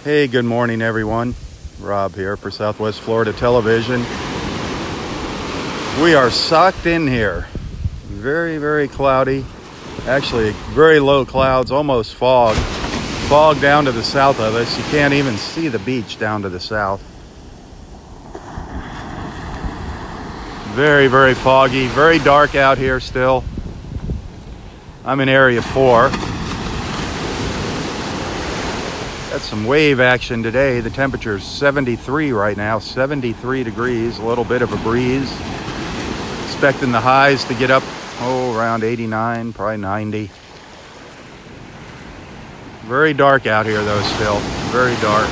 Hey, good morning everyone. Rob here for Southwest Florida Television. We are socked in here. Very, very cloudy. Actually, very low clouds, almost fog. Fog down to the south of us. You can't even see the beach down to the south. Very, very foggy. Very dark out here still. I'm in Area 4. Got some wave action today. The temperature is 73 right now, 73 degrees, a little bit of a breeze. Expecting the highs to get up, around 89, probably 90. Very dark out here though still, very dark.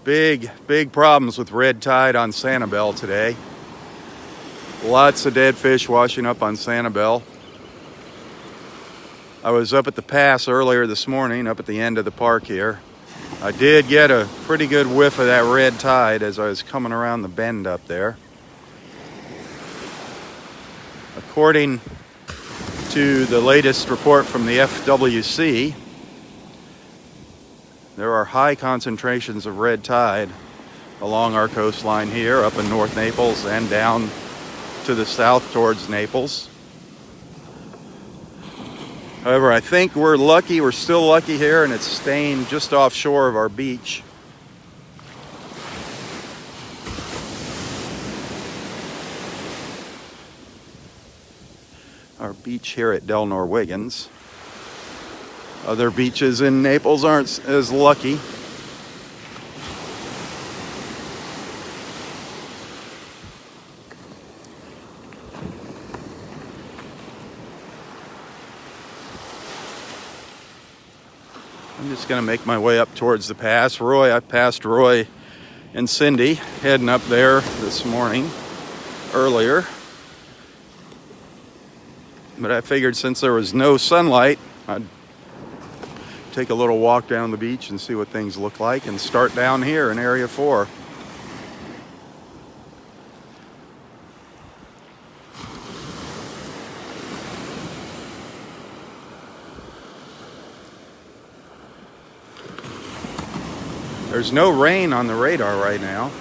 Big problems with red tide on Sanibel today. Lots of dead fish washing up on Sanibel. I was up at the pass earlier this morning, up at the end of the park here. I did get a pretty good whiff of that red tide as I was coming around the bend up there. According to the latest report from the FWC, there are high concentrations of red tide along our coastline here, up in North Naples and down to the south towards Naples. However, I think we're lucky, we're still lucky here, and it's staying just offshore of our beach. Our beach here at Del Norwegans. Other beaches in Naples aren't as lucky. I'm just going to make my way up towards the pass. I passed Roy and Cindy heading up there this morning, earlier. But I figured since there was no sunlight, I'd take a little walk down the beach and see what things look like and start down here in Area 4. There's no rain on the radar right now.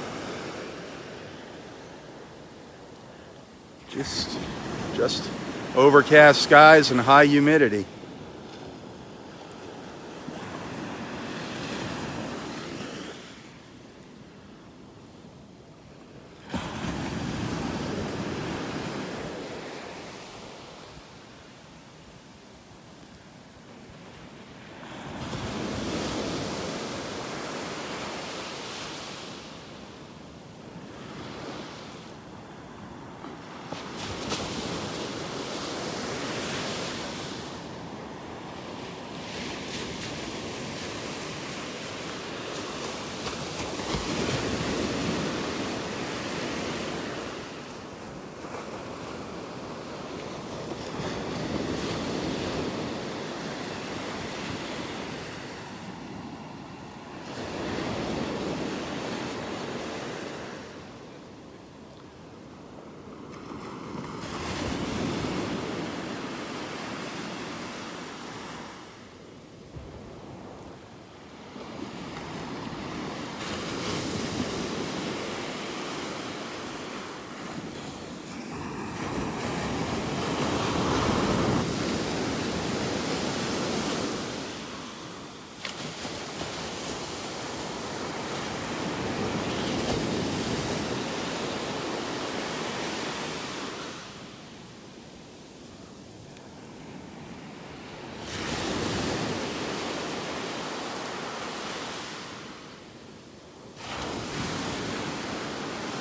Just overcast skies and high humidity.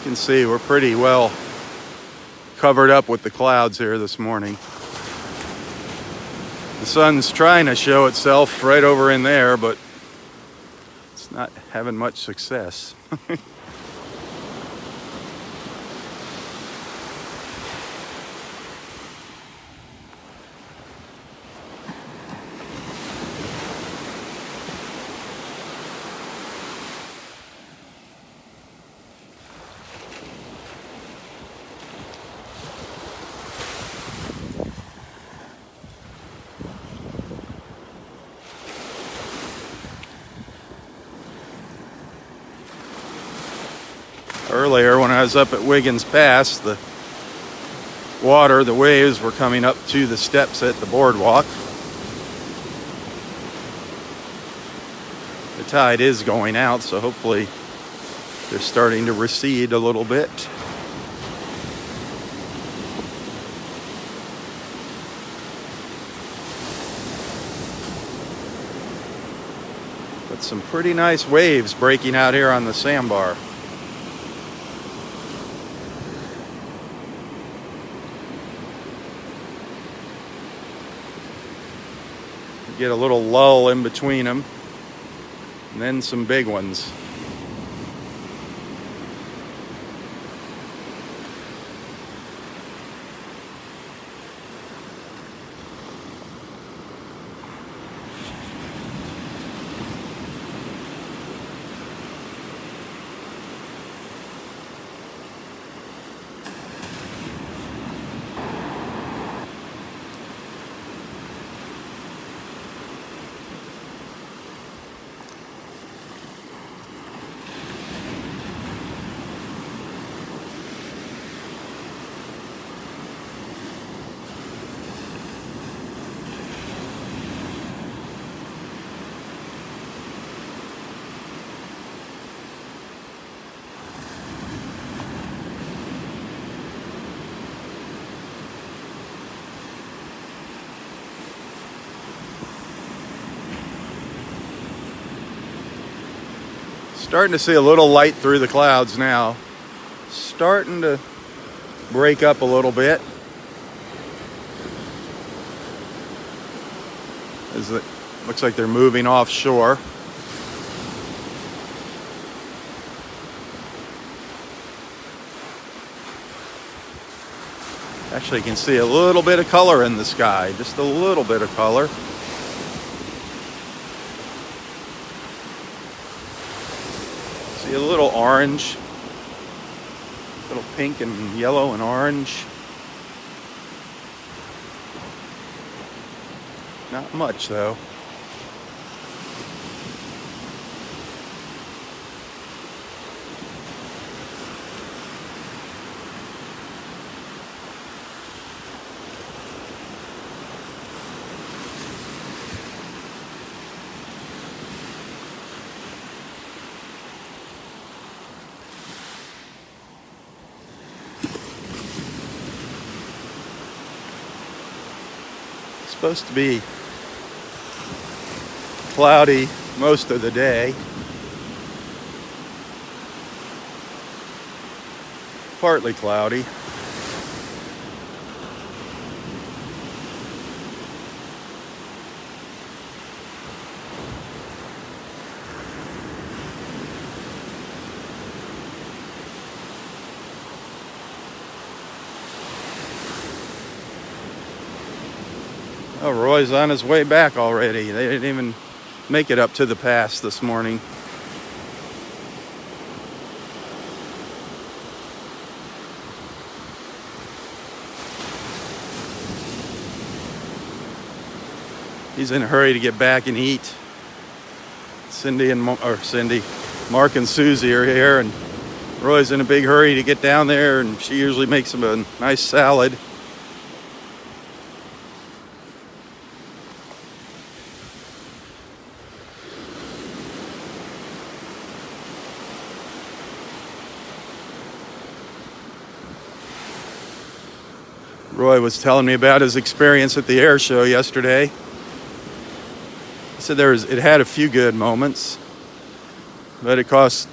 You can see we're pretty well covered up with the clouds here this morning. The sun's trying to show itself right over in there, but it's not having much success. Earlier when I was up at Wiggins Pass, the waves were coming up to the steps at the boardwalk. The tide is going out, so hopefully they're starting to recede a little bit. But some pretty nice waves breaking out here on the sandbar. Get a little lull in between them, and then some big ones. Starting to see a little light through the clouds now. Starting to break up a little bit. As it looks like they're moving offshore. Actually, you can see a little bit of color in the sky, just a little bit of color. See a little orange, a little pink and yellow and orange. Not much though. Supposed to be cloudy most of the day. Partly cloudy. Oh, Roy's on his way back already. They didn't even make it up to the pass this morning. He's in a hurry to get back and eat. Mark and Susie are here, and Roy's in a big hurry to get down there, and she usually makes him a nice salad. Roy was telling me about his experience at the air show yesterday. He said it had a few good moments, but it cost,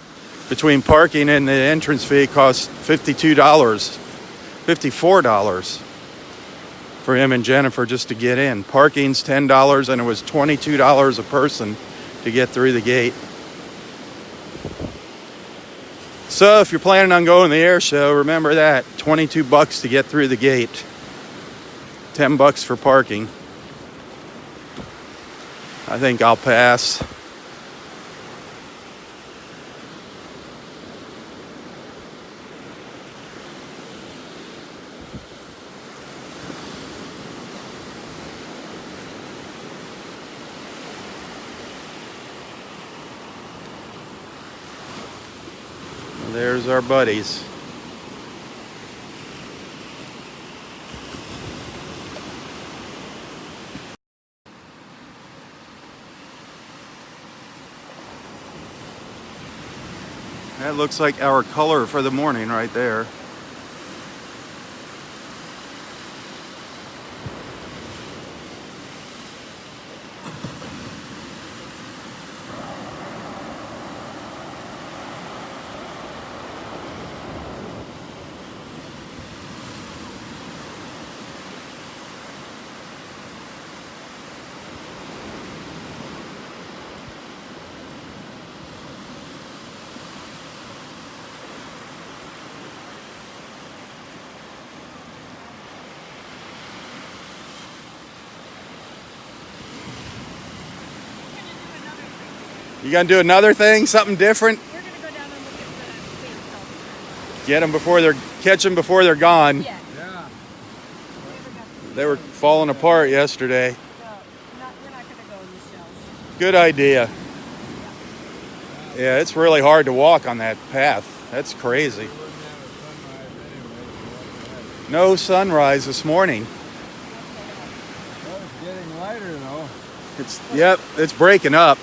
between parking and the entrance fee, it cost $52 $54 for him and Jennifer just to get in. Parking's $10, and it was $22 a person to get through the gate. So if you're planning on going to the air show, remember that. $22 to get through the gate. $10 for parking. I think I'll pass. There's our buddies. That looks like our color for the morning right there. You gonna do another thing, something different? We're gonna go down and look at the sand. Get them before catch them before they're gone. Yeah. They were falling apart yesterday. No, we're not gonna go in the shells. Good idea. Yeah, it's really hard to walk on that path. That's crazy. No sunrise this morning. Well, it's getting lighter though. Yep, it's breaking up.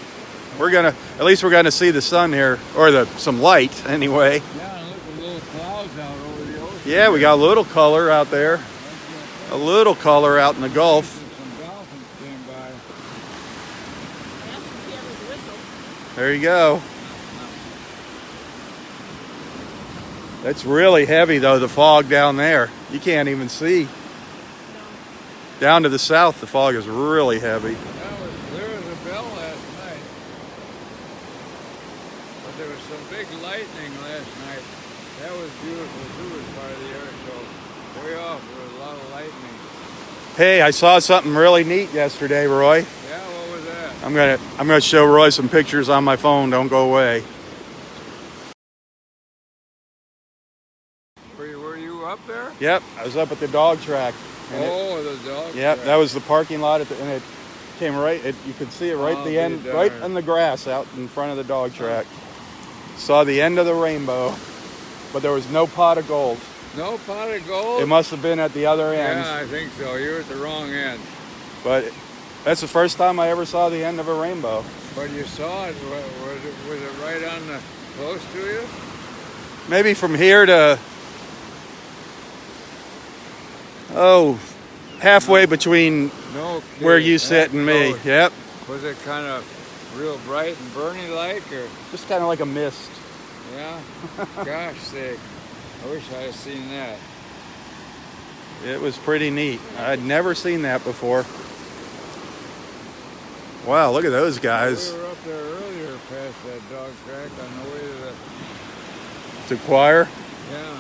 At least we're gonna see the sun here, or some light anyway. Yeah, and look at the little clouds out over the ocean. Yeah, we got a little color out there. A little color out in the Gulf. Some dolphins came by. I asked if he had his whistle. There you go. That's really heavy though, the fog down there. You can't even see. No. Down to the south, the fog is really heavy. There was a bell last night. But there was some big lightning last night. That was beautiful too as part of the air show. Way off, there was a lot of lightning. Hey, I saw something really neat yesterday, Roy. Yeah, what was that? I'm gonna show Roy some pictures on my phone. Don't go away. Were you up there? Yep, I was up at the dog track. And The dog. yep, track. that was the parking lot, and it came right. You could see it right at the end, right on the grass out in front of the dog track. Saw the end of the rainbow, but there was no pot of gold. No pot of gold? It must have been at the other end. Yeah, I think so. You're at the wrong end. But that's the first time I ever saw the end of a rainbow. But you saw it. Was it right on the close to you? Maybe from here to halfway between No kidding. where you sit and me. Close. Yep. Was it kind of real bright and burny like, or? Just kind of like a mist. Yeah. Gosh sake. I wish I had seen that. It was pretty neat. I'd never seen that before. Wow, look at those guys. We were up there earlier past that dog track on the way to the... To Choir. Yeah.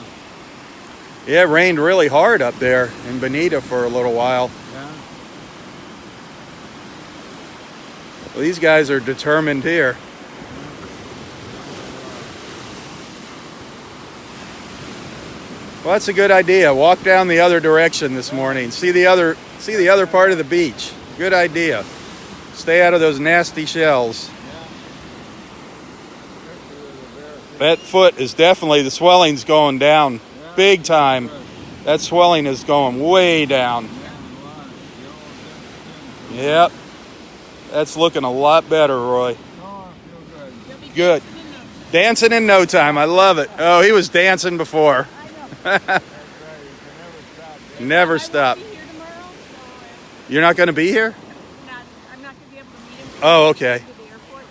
Yeah, it rained really hard up there in Bonita for a little while. Yeah. Well, these guys are determined here. Well, that's a good idea. Walk down the other direction this morning. See the other part of the beach. Good idea. Stay out of those nasty shells. That foot is definitely, the swelling's going down big time. That swelling is going way down. Yep. That's looking a lot better, Roy. Good. Dancing in no time. I love it. Oh, he was dancing before. Never stop. You're not going to be here? I'm not going to be able to meet him. Oh, okay. To the airport.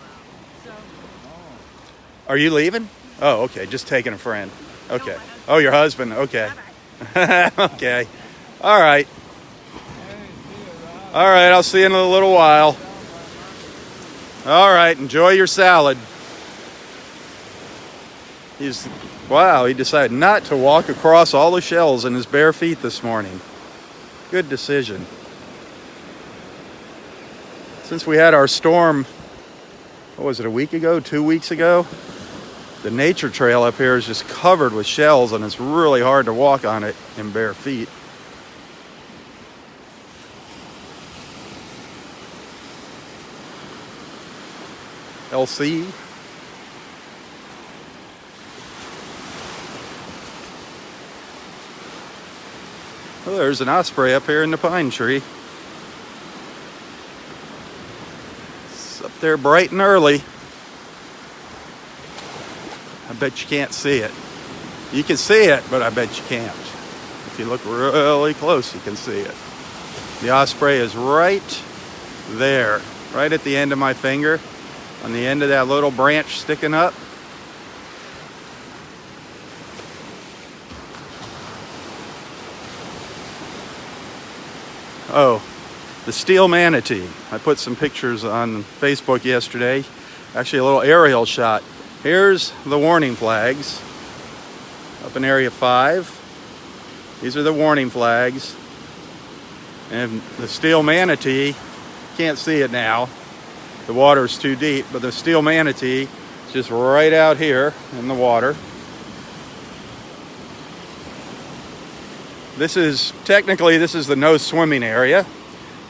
So. Are you leaving? Oh, okay. Just taking a friend. Okay. Oh, your husband. Okay. Okay. All right. Hey, see you, Rob. All right. I'll see you in a little while. All right. Enjoy your salad. Wow, he decided not to walk across all the shells in his bare feet this morning. Good decision. Since we had our storm, what was it, a week ago, 2 weeks ago? The nature trail up here is just covered with shells, and it's really hard to walk on it in bare feet. LC. Oh, there's an osprey up here in the pine tree. It's up there bright and early. I bet you can't see it. You can see it, but I bet you can't. If you look really close, you can see it. The osprey is right there, right at the end of my finger, on the end of that little branch sticking up. Oh, the steel manatee. I put some pictures on Facebook yesterday. Actually, a little aerial shot. Here's the warning flags up in Area 5. These are the warning flags. And the steel manatee, can't see it now. The water's too deep, but the steel manatee is just right out here in the water. This is the no swimming area.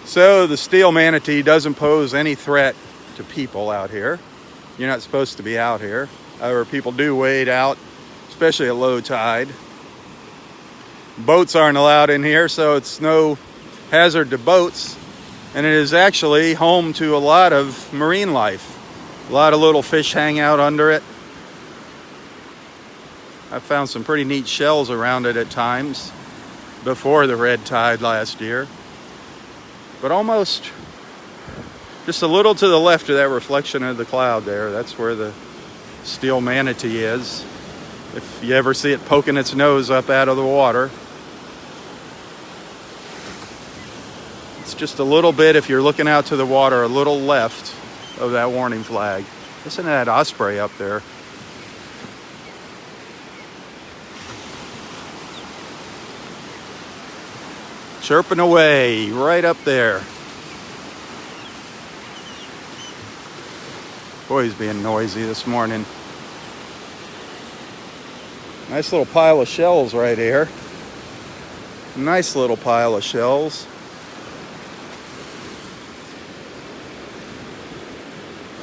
So the steel manatee doesn't pose any threat to people out here. You're not supposed to be out here. However, people do wade out, especially at low tide. Boats aren't allowed in here, so it's no hazard to boats. And it is actually home to a lot of marine life. A lot of little fish hang out under it. I found some pretty neat shells around it at times before the red tide last year. But almost just a little to the left of that reflection of the cloud there, that's where the steel manatee is. If you ever see it poking its nose up out of the water. It's just a little bit, if you're looking out to the water, a little left of that warning flag. Listen to that osprey up there. Chirping away right up there. Boy, he's being noisy this morning. Nice little pile of shells right here. Nice little pile of shells.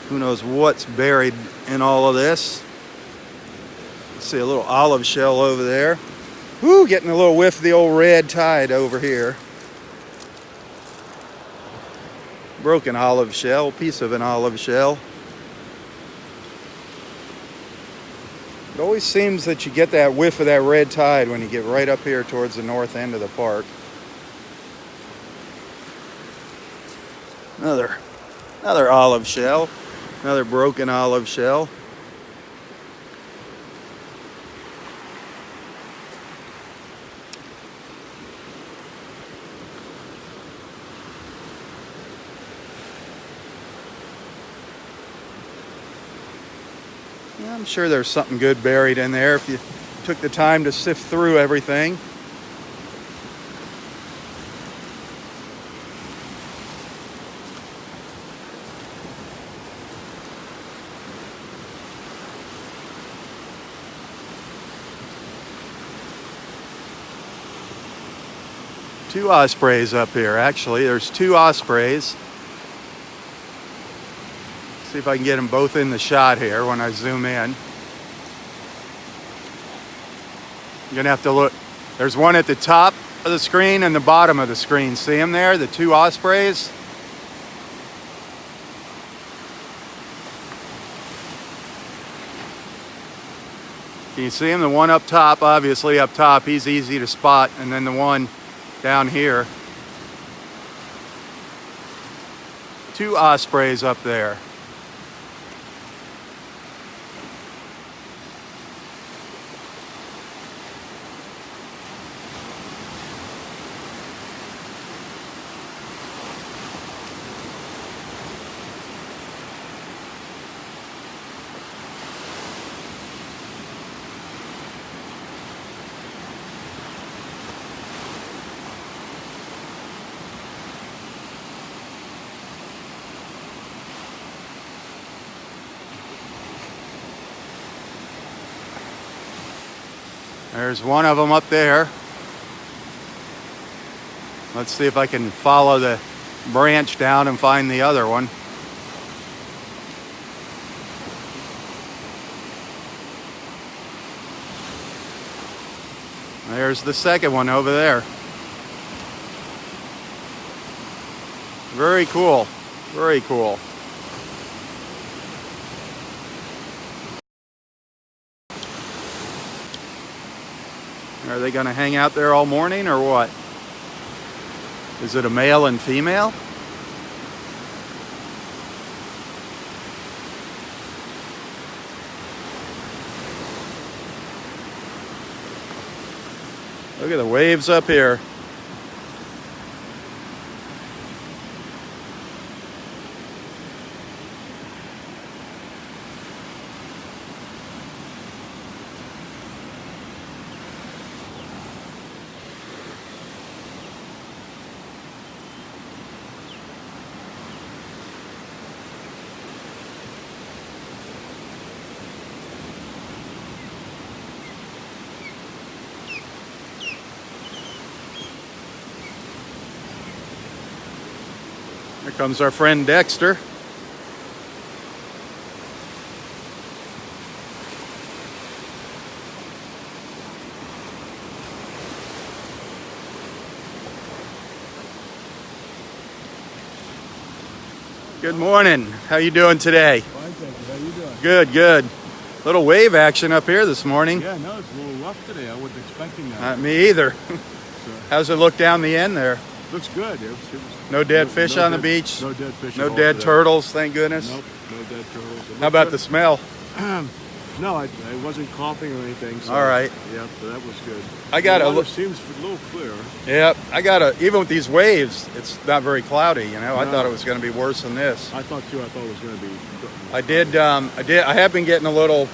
Who knows what's buried in all of this. See a little olive shell over there. Woo, getting a little whiff of the old red tide over here. Broken olive shell, piece of an olive shell. It always seems that you get that whiff of that red tide when you get right up here towards the north end of the park. Another olive shell. Another broken olive shell. Yeah, I'm sure there's something good buried in there if you took the time to sift through everything. Two ospreys up here, actually. There's two ospreys. See if I can get them both in the shot here when I zoom in. You're gonna have to look. There's one at the top of the screen and the bottom of the screen. See them there? The two ospreys? Can you see him? The one up top, obviously up top, he's easy to spot. And then the one down here. Two ospreys up there. There's one of them up there. Let's see if I can follow the branch down and find the other one. There's the second one over there. Very cool. Very cool. Are they going to hang out there all morning or what? Is it a male and female? Look at the waves up here. Here comes our friend Dexter. Good morning. How you doing today? Fine, thank you. How you doing? Good, good. Little wave action up here this morning. Yeah, no, it's a little rough today. I wasn't expecting that. Not me either. So, How's it look down the end there? looks good. No dead fish on the beach? No dead fish. No at all dead today. turtles, thank goodness. Nope, no dead turtles. It How looked about good. the smell? No, I wasn't coughing or anything. So, All right. Yeah, so that was good. I got the a water look. seems a little clear. Yep, even with these waves, it's not very cloudy, you know. I No. thought it was going to be worse than this. I thought it was going to be. I have been getting a little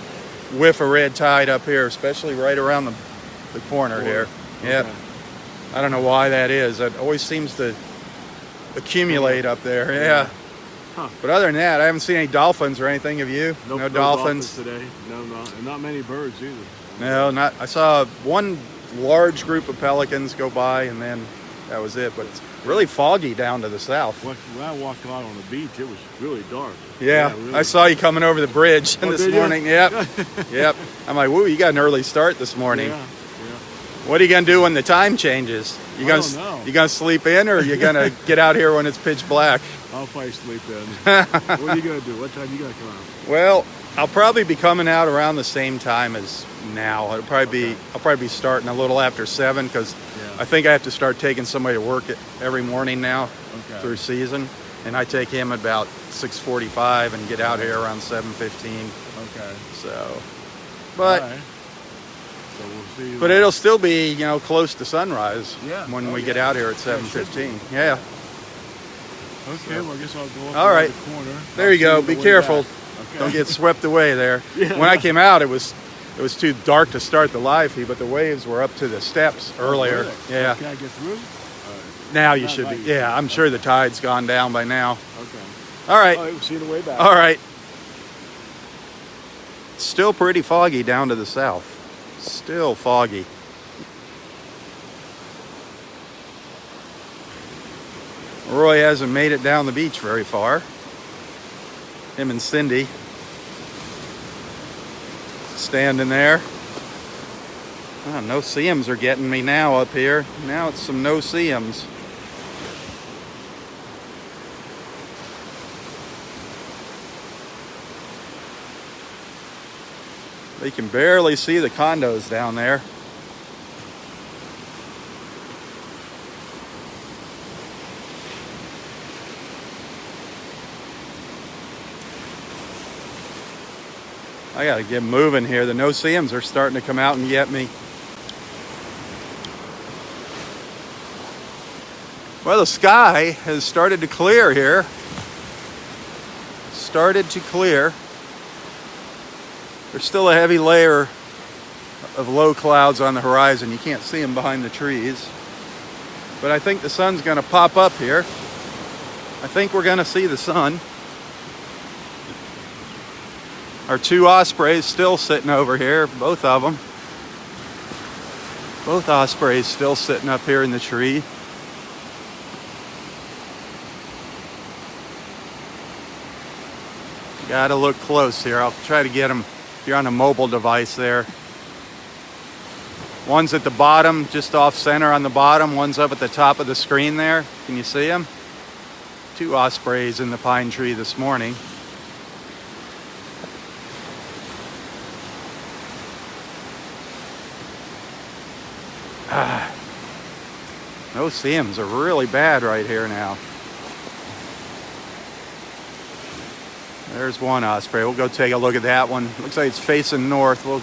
whiff of red tide up here, especially right around the corner here. Yep. Okay. I don't know why that is. It always seems to accumulate up there. Yeah. Huh. But other than that, I haven't seen any dolphins or anything. Have you? Nope, No dolphins. today. No, and not many birds either. No, not. I saw one large group of pelicans go by, and then that was it. But it's really foggy down to the south. When I walked out on the beach, it was really dark. Yeah, really. I saw you coming over the bridge Oh, this did you? morning. Yep, yep. I'm like, woo, you got an early start this morning. Yeah. What are you gonna do when the time changes? I don't know. You gonna sleep in, or you gonna get out here when it's pitch black? I'll probably sleep in. What are you going to do? What time you going to come out? Well, I'll probably be coming out around the same time as now. I'll probably be starting a little after 7 because Yeah. I think I have to start taking somebody to work every morning now Okay. through season, and I take him about 6:45 and get out here around 7:15. Okay. So, but. All right. So we'll see. But it'll still be, close to sunrise Yeah. when Oh, we get yeah. out here at Yeah, it should 7:15. Yeah. Okay, well, I guess I'll go up All around right. the corner. There I'll you see go. on the Be way careful. back. Okay. Don't get swept away there. Yeah. When I came out, it was too dark to start the live feed, but the waves were up to the steps earlier. Really? Yeah. Can I get through? Now you Not should be. like- Yeah, I'm sure the tide's gone down by now. Okay. All right. All right, we'll see you on the way back. All right. Still pretty foggy down to the south. Still foggy. Roy hasn't made it down the beach very far. Him and Cindy standing there. Oh, no-see-ums are getting me now up here. Now it's some no-see-ums. They can barely see the condos down there. I gotta get moving here. The no-see-ums are starting to come out and get me. Well, the sky has started to clear here. Started to clear. There's still a heavy layer of low clouds on the horizon. You can't see them behind the trees. But I think the sun's gonna pop up here. I think we're gonna see the sun. Our two ospreys still sitting over here, both of them. Both ospreys still sitting up here in the tree. Gotta look close here. I'll try to get them if you're on a mobile device there. One's at the bottom, just off center on the bottom. One's up at the top of the screen there. Can you see them? 2 ospreys in the pine tree this morning. No-see-ums are really bad right here now. There's one osprey. We'll go take a look at that one. Looks like it's facing north. We'll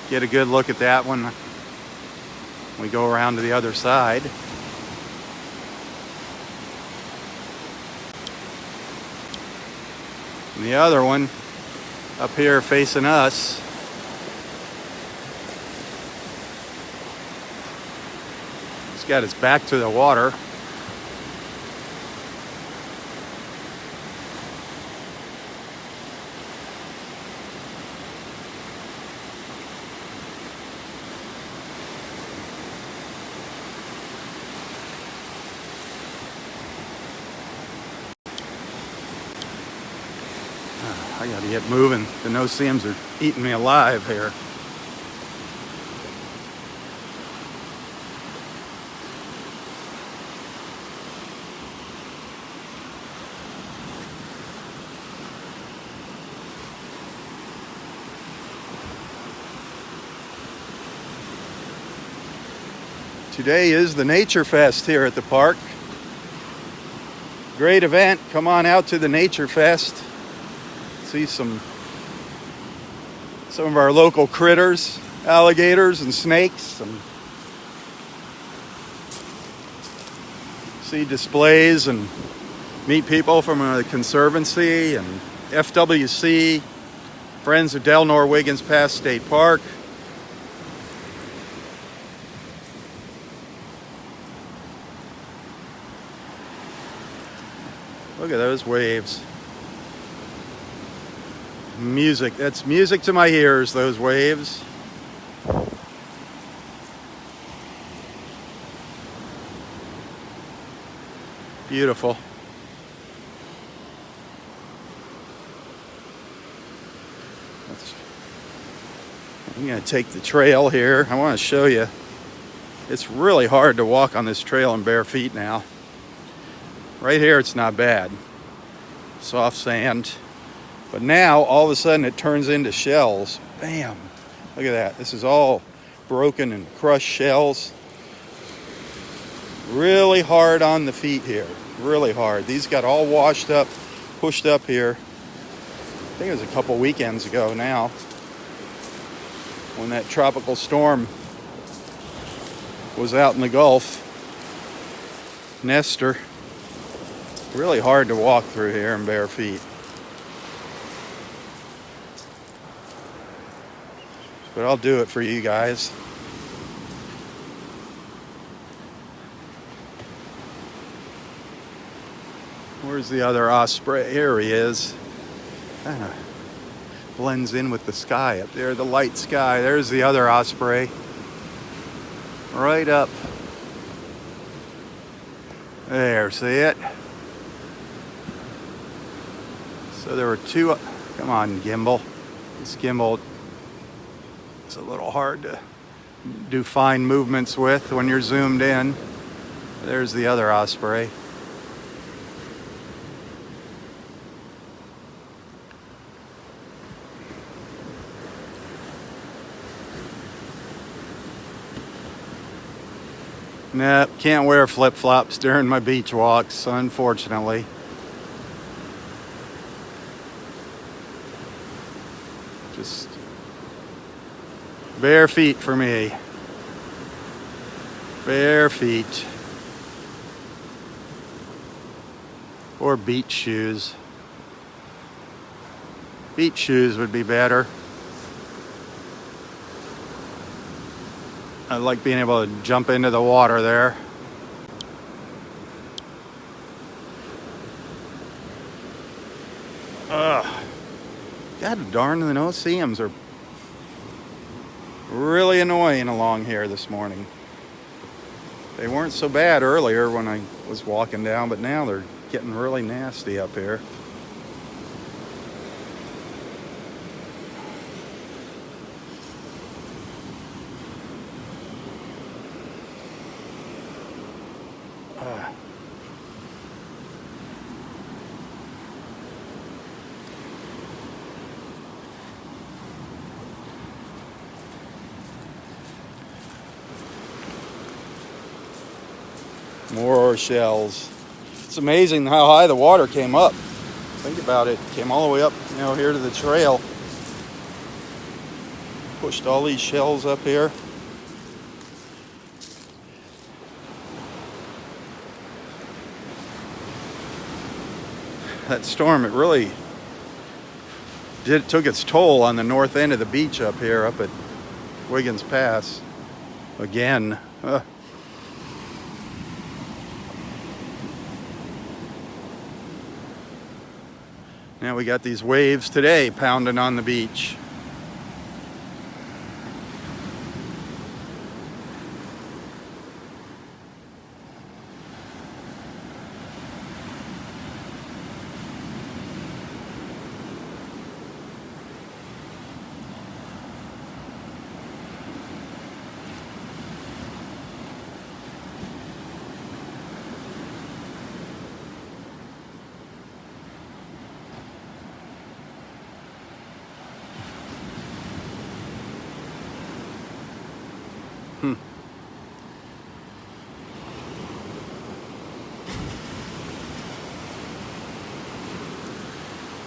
get a good look at that one. We go around to the other side. And the other one up here facing us. He's got his back to the water. I gotta get moving. The no-see-ums are eating me alive here. Today is the Nature Fest here at the park. Great event. Come on out to the Nature Fest. See some of our local critters, alligators and snakes. See displays and meet people from the Conservancy and FWC, Friends of Delnor Wiggins Pass State Park. Look at those waves. Music, that's music to my ears, those waves. Beautiful. I'm going to take the trail here. I want to show you. It's really hard to walk on this trail in bare feet now. Right here it's not bad. Soft sand. But now, all of a sudden, it turns into shells. Bam! Look at that. This is all broken and crushed shells. Really hard on the feet here. Really hard. These got all washed up, pushed up here. I think it was a couple weekends ago now, when that tropical storm was out in the Gulf. Nestor. Really hard to walk through here in bare feet. But I'll do it for you guys. Where's the other osprey? Here he is. Kind of blends in with the sky up there, the light sky. There's the other osprey. Right up. There, see it? So there were 2. Come on, gimbal. This gimbal, it's a little hard to do fine movements with when you're zoomed in. There's the other osprey. Nah, can't wear flip-flops during my beach walks, unfortunately. Just bare feet for me. Bare feet. Or beach shoes. Beach shoes would be better. I like being able to jump into the water there. God darn, the no-see-ums are really annoying along here this morning. They weren't so bad earlier when I was walking down, but now they're getting really nasty up here. More shells. It's amazing how high the water came up. Think about it. Came all the way up, here to the trail. Pushed all these shells up here. That storm, it really took its toll on the north end of the beach up here, up at Wiggins Pass. Again. Now we got these waves today pounding on the beach.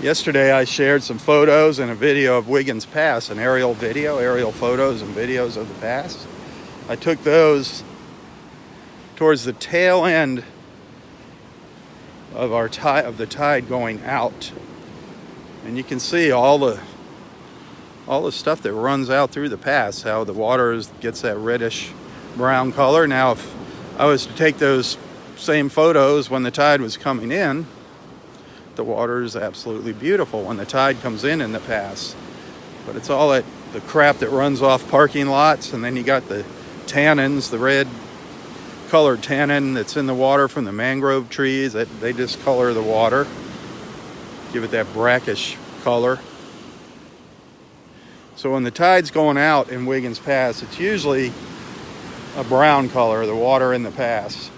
Yesterday I shared some photos and a video of Wiggins Pass, an aerial photos and videos of the pass. I took those towards the tail end of the tide going out. And you can see all the stuff that runs out through the pass, how the water gets that reddish brown color. Now if I was to take those same photos when the tide was coming in, the water is absolutely beautiful when the tide comes in the pass. But it's all the crap that runs off parking lots, and then you got the tannins, the red colored tannin that's in the water from the mangrove trees. They discolor the water, give it that brackish color. So when the tide's going out in Wiggins Pass, it's usually a brown color, the water in the pass.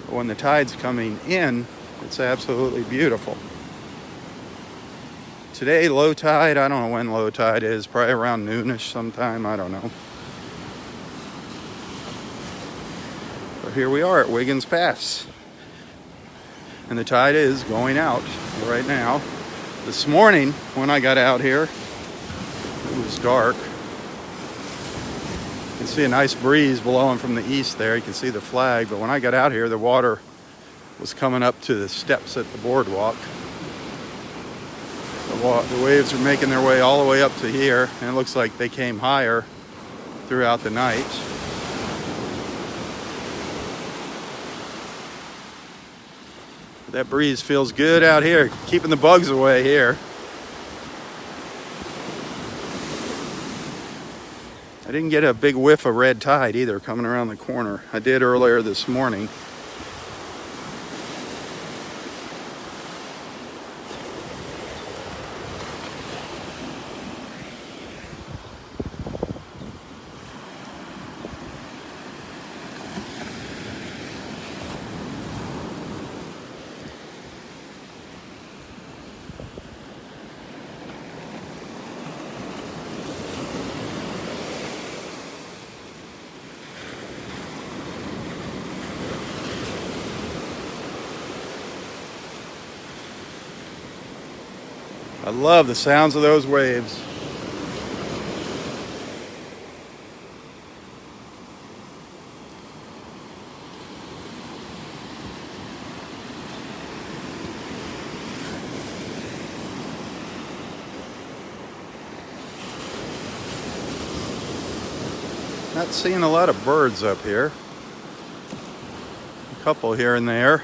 When the tide's coming in, it's absolutely beautiful. Today, low tide, I don't know when low tide is, probably around noonish sometime, I don't know. But here we are at Wiggins Pass. And the tide is going out right now. This morning, when I got out here, it was dark. You can see a nice breeze blowing from the east there. You can see the flag, but when I got out here, the water was coming up to the steps at the boardwalk. The waves are making their way all the way up to here, and it looks like they came higher throughout the night. That breeze feels good out here, keeping the bugs away here. I didn't get a big whiff of red tide either coming around the corner. I did earlier this morning. I love the sounds of those waves. Not seeing a lot of birds up here. A couple here and there.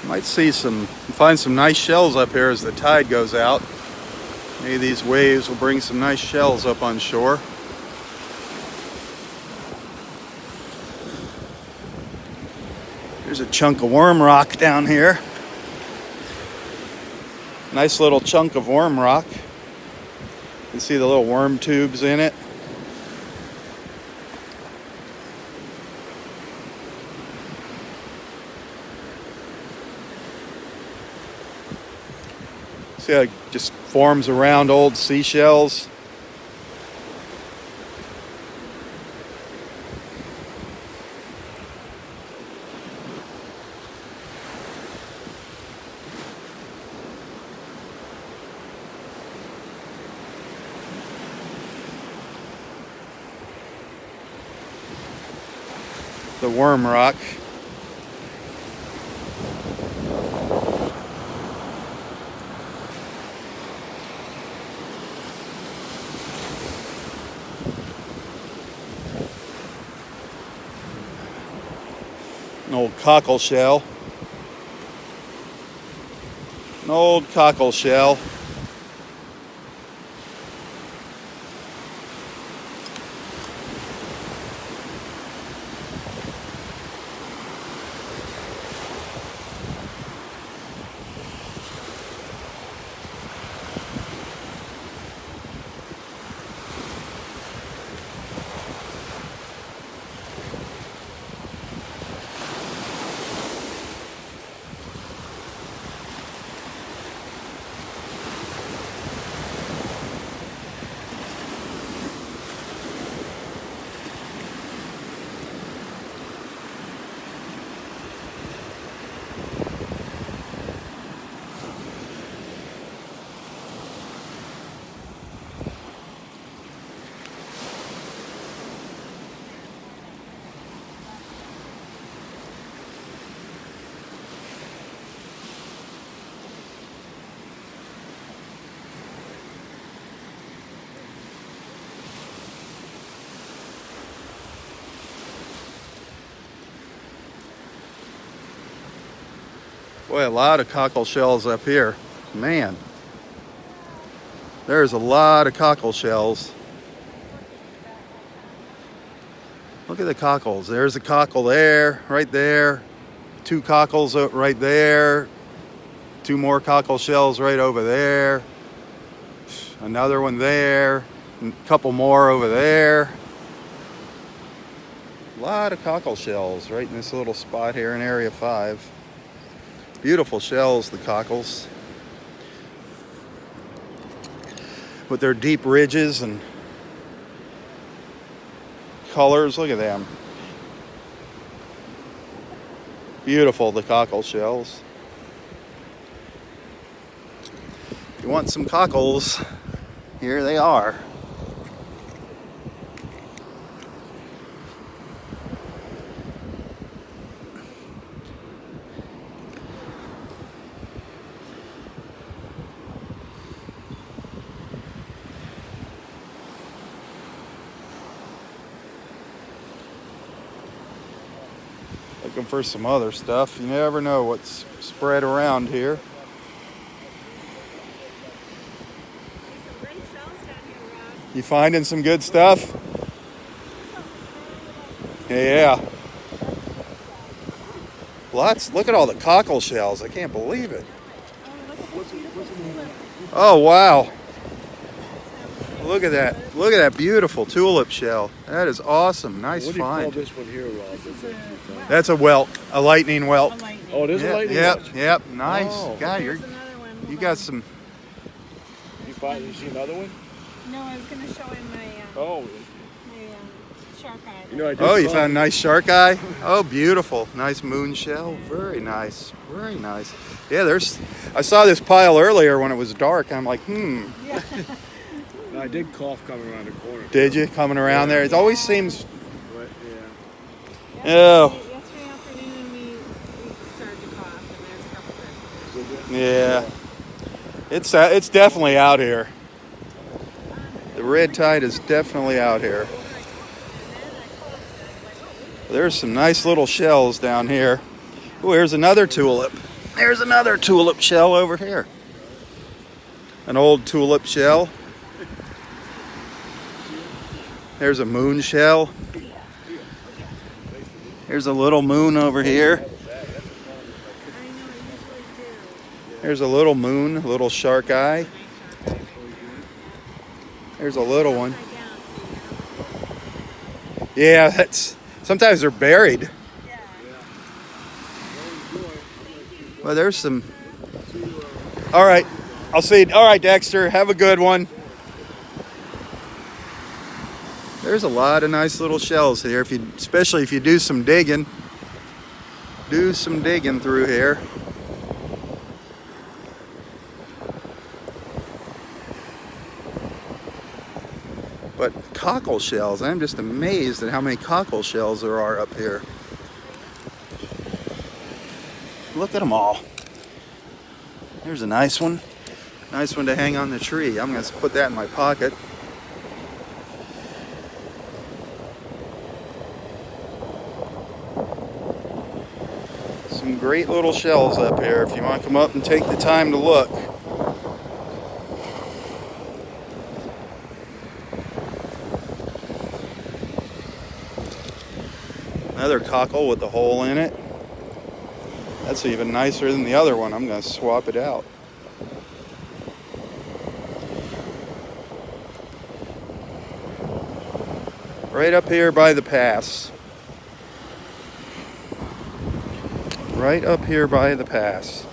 Might find some nice shells up here as the tide goes out. Maybe these waves will bring some nice shells up on shore. There's a chunk of worm rock down here. Nice little chunk of worm rock. You can see the little worm tubes in it. See how it just forms around old seashells. The worm rock. An old cockle shell. An old cockle shell. Boy, a lot of cockle shells up here. Man, there's a lot of cockle shells. Look at the cockles. There's a cockle there, right there. 2 cockles right there. 2 more cockle shells right over there. Another one there. A couple more over there. A lot of cockle shells right in this little spot here in Area 5. Beautiful shells, the cockles. With their deep ridges and colors, look at them. Beautiful, the cockle shells. If you want some cockles, here they are. Looking for some other stuff. You never know what's spread around here. Great shells down here, Rob. You finding some good stuff? Yeah. Lots. Look at all the cockle shells. I can't believe it. Oh, wow. Look at that. Look at that beautiful tulip shell. That is awesome. Nice What do you call find. this one here, Rob? That's a whelk, a lightning whelk. Oh, it is a lightning Yep, watch? yep. Nice. Oh. God, There's another one. you got some. You see another one? No, I was going to show him my Oh, shark eye. you know I did. Oh, you call- found a nice shark eye? Oh, beautiful. Nice moon shell. Very nice. Very nice. Yeah, I saw this pile earlier when it was dark. I'm like, Yeah. No, I did cough coming around the corner. Did you? Coming around there? It always seems. But, yeah. Oh. Yesterday afternoon we started to cough, and there's a couple of Yeah. It's definitely out here. The red tide is definitely out here. There's some nice little shells down here. Oh, here's another tulip. There's another tulip shell over here. An old tulip shell. There's a moon shell. Here's a little moon over here. There's a little moon, a little shark eye. There's a little one. Yeah, that's sometimes they're buried. Well, there's some. All right, I'll see you. All right, Dexter, have a good one. There's a lot of nice little shells here, especially if you do some digging. Do some digging through here. But cockle shells, I'm just amazed at how many cockle shells there are up here. Look at them all. There's a nice one. Nice one to hang on the tree. I'm going to put that in my pocket. Some great little shells up here if you want to come up and take the time to look. Another cockle with a hole in it. That's even nicer than the other one. I'm going to swap it out. Right up here by the pass. Right up here by the pass.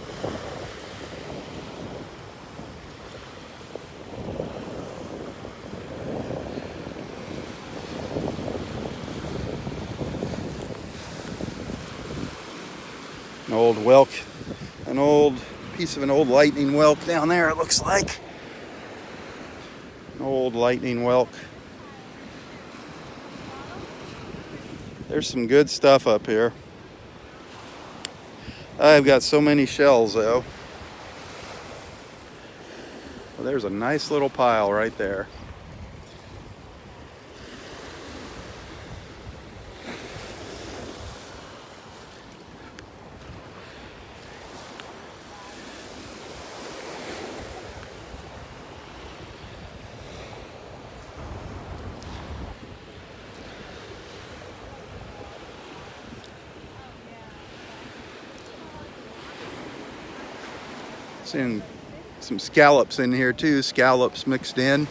An old whelk, an old piece of an old lightning whelk down there, it looks like. An old lightning whelk. There's some good stuff up here. I've got so many shells though. Well, there's a nice little pile right there. Seeing some scallops in here too, scallops mixed in.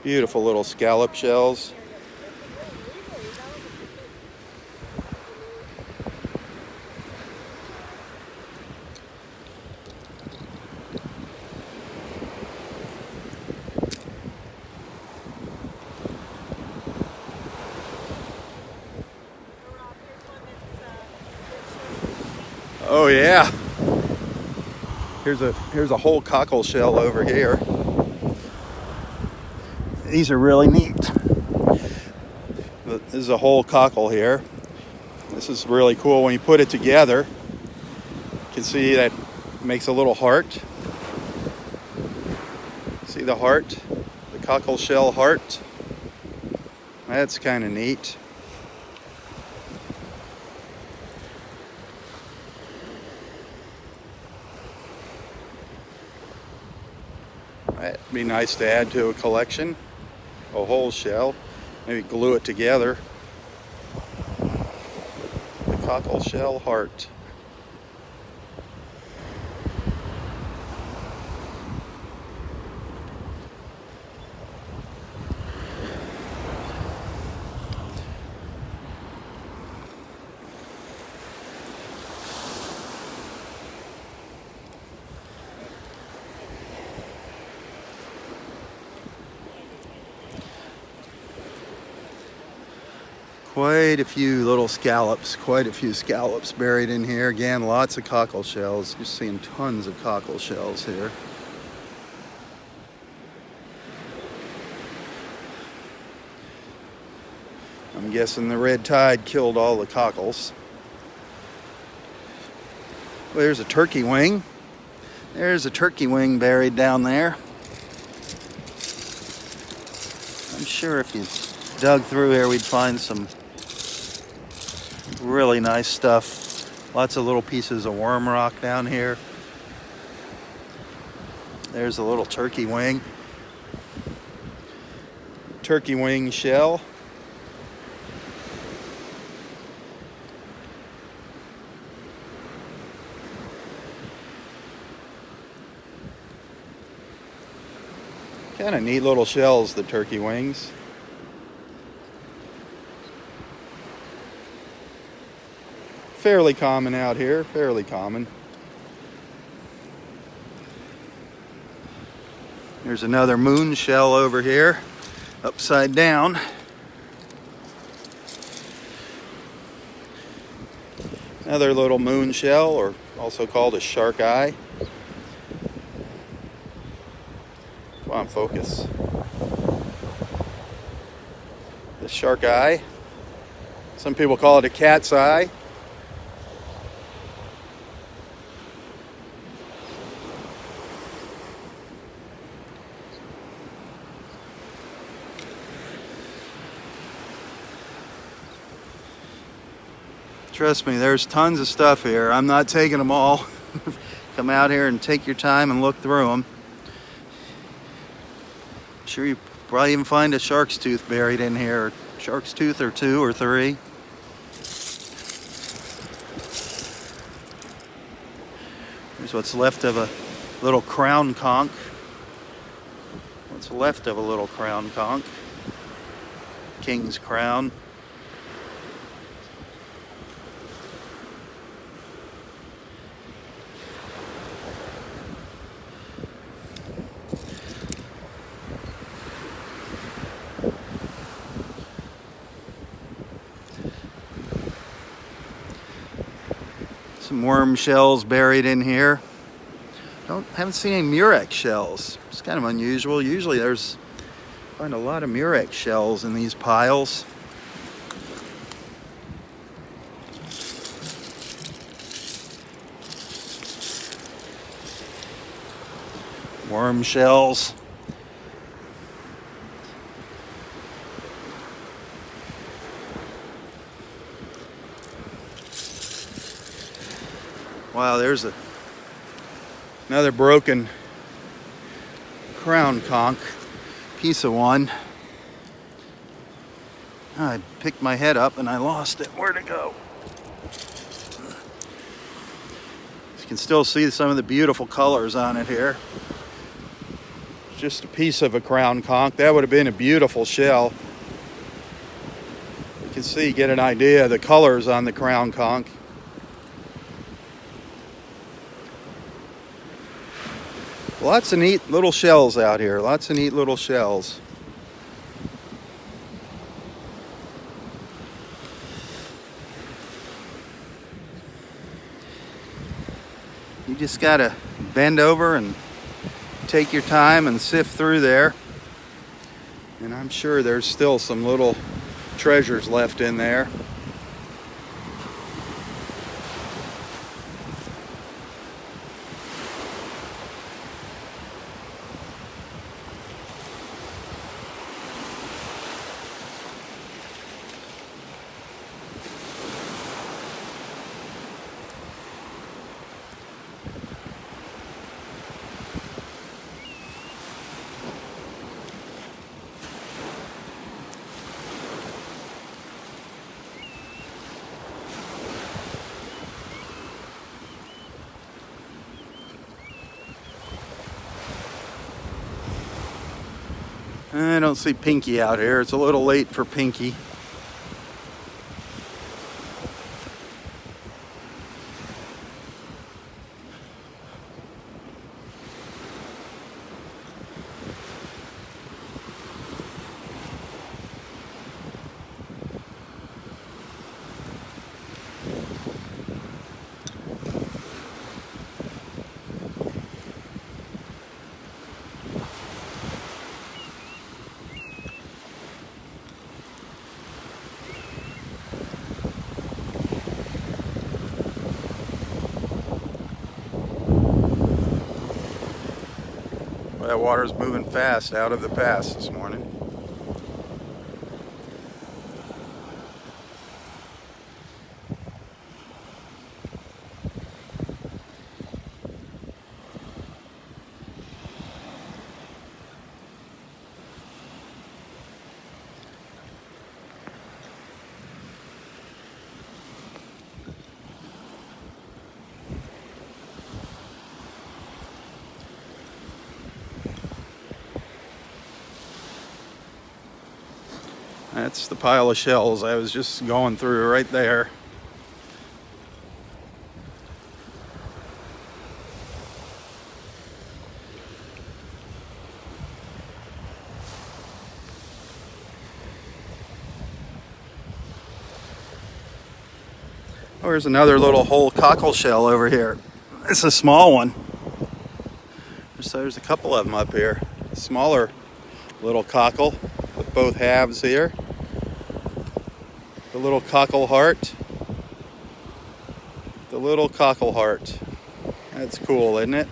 Beautiful little scallop shells. Oh yeah. Here's a whole cockle shell over here. These are really neat. This is a whole cockle here. This is really cool when you put it together. You can see that it makes a little heart. See the heart? The cockle shell heart. That's kind of neat. That'd be nice to add to a collection. A whole shell. Maybe glue it together. The cockle shell heart. Quite a few little scallops, quite a few scallops buried in here. Again, lots of cockle shells. Just seeing tons of cockle shells here. I'm guessing the red tide killed all the cockles. Well, there's a turkey wing. There's a turkey wing buried down there. I'm sure if you dug through here, we'd find some really nice stuff. Lots of little pieces of worm rock down here. There's a little turkey wing. Turkey wing shell. Kind of neat little shells, the turkey wings. Fairly common out here, fairly common. There's another moon shell over here, upside down. Another little moon shell, or also called a shark eye. Come on, focus. The shark eye. Some people call it a cat's eye. Trust me, there's tons of stuff here. I'm not taking them all. Come out here and take your time and look through them. I'm sure you probably even find a shark's tooth buried in here. Shark's tooth or 2 or 3. Here's what's left of a little crown conch. What's left of a little crown conch. King's crown. Some worm shells buried in here. Haven't seen any murex shells. It's kind of unusual. Usually find a lot of murex shells in these piles. Worm shells. Wow, there's another broken crown conch, piece of one. I picked my head up and I lost it. Where'd it go? You can still see some of the beautiful colors on it here. Just a piece of a crown conch. That would have been a beautiful shell. You can see, get an idea of the colors on the crown conch. Lots of neat little shells out here. Lots of neat little shells. You just gotta bend over and take your time and sift through there. And I'm sure there's still some little treasures left in there. I don't see Pinky out here. It's a little late for Pinky. Well, that water's moving fast out of the pass this morning. That's the pile of shells I was just going through right there. Oh, there's another little whole cockle shell over here. It's a small one. There's a couple of them up here. Smaller little cockle with both halves here. The little cockle heart. The little cockle heart. That's cool, isn't it?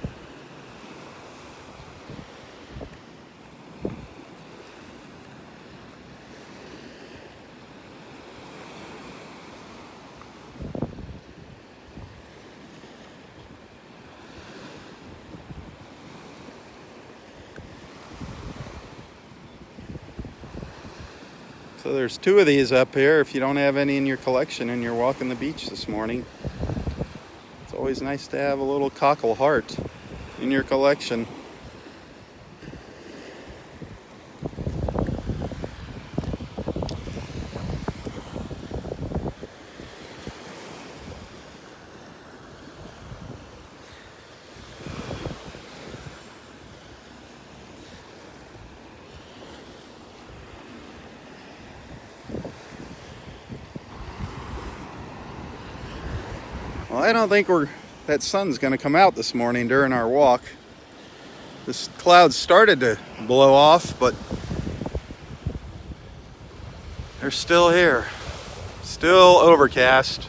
So there's two of these up here if you don't have any in your collection and you're walking the beach this morning. It's always nice to have a little cockle heart in your collection. Well, I don't think that sun's going to come out this morning during our walk. This cloud started to blow off, but they're still here. Still overcast.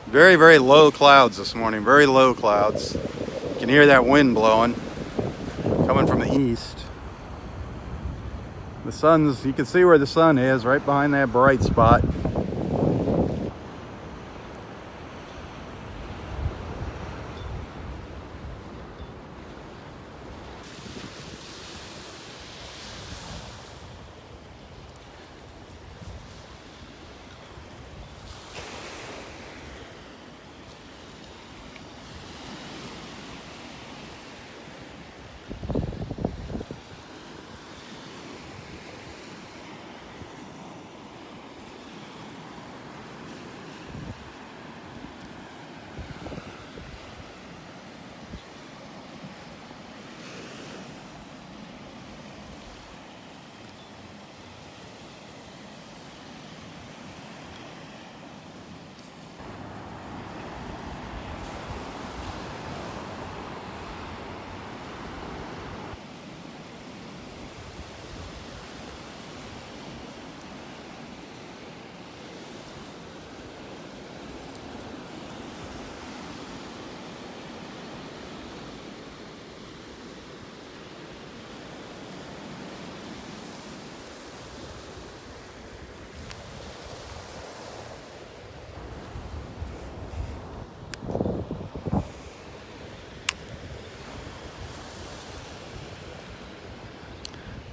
Very, very low clouds this morning. Very low clouds. You can hear that wind blowing, coming from the east. The sun's, you can see where the sun is, right behind that bright spot.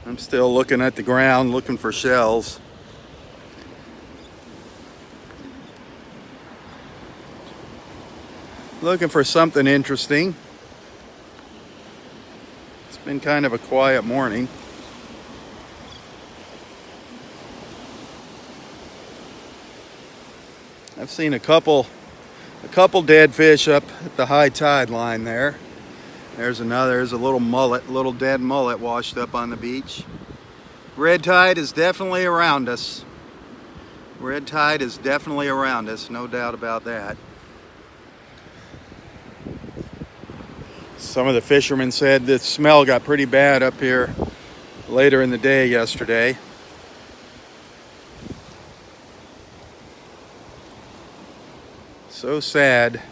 I'm still looking at the ground, looking for shells. Looking for something interesting. It's been kind of a quiet morning. I've seen a couple dead fish up at the high tide line there. There's a little mullet, little dead mullet washed up on the beach. Red tide is definitely around us. Red tide is definitely around us, no doubt about that. Some of the fishermen said the smell got pretty bad up here later in the day yesterday. So sad.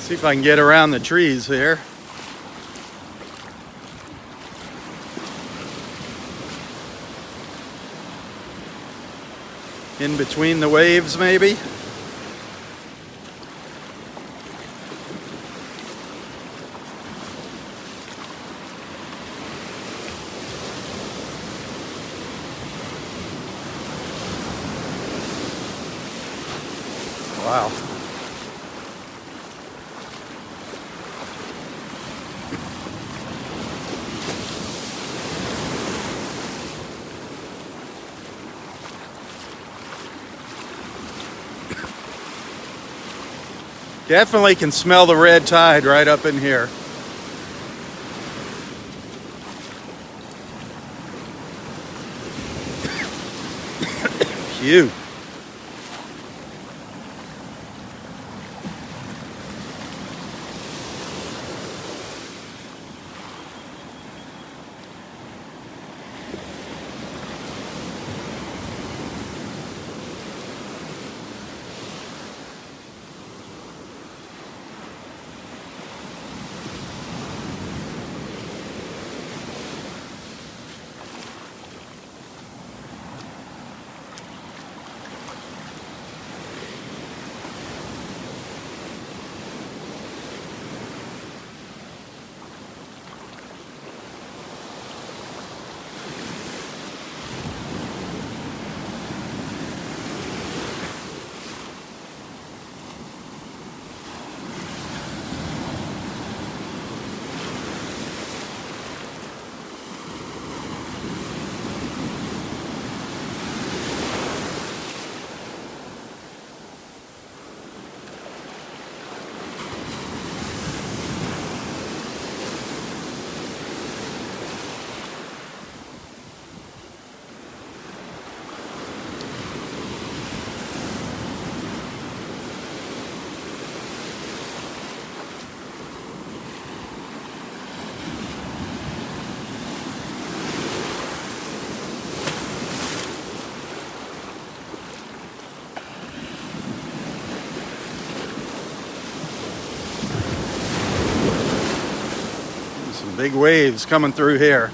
See if I can get around the trees here. In between the waves, maybe. Wow. Definitely can smell the red tide right up in here. Phew. Big waves coming through here.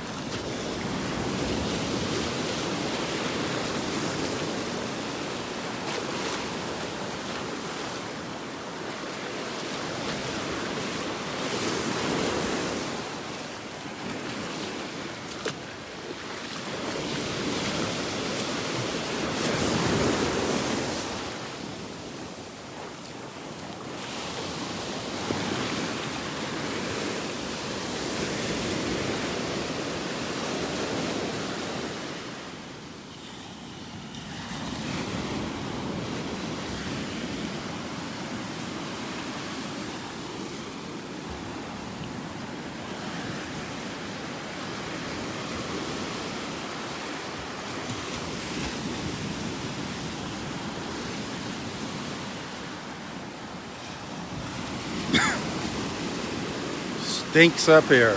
Stinks up here.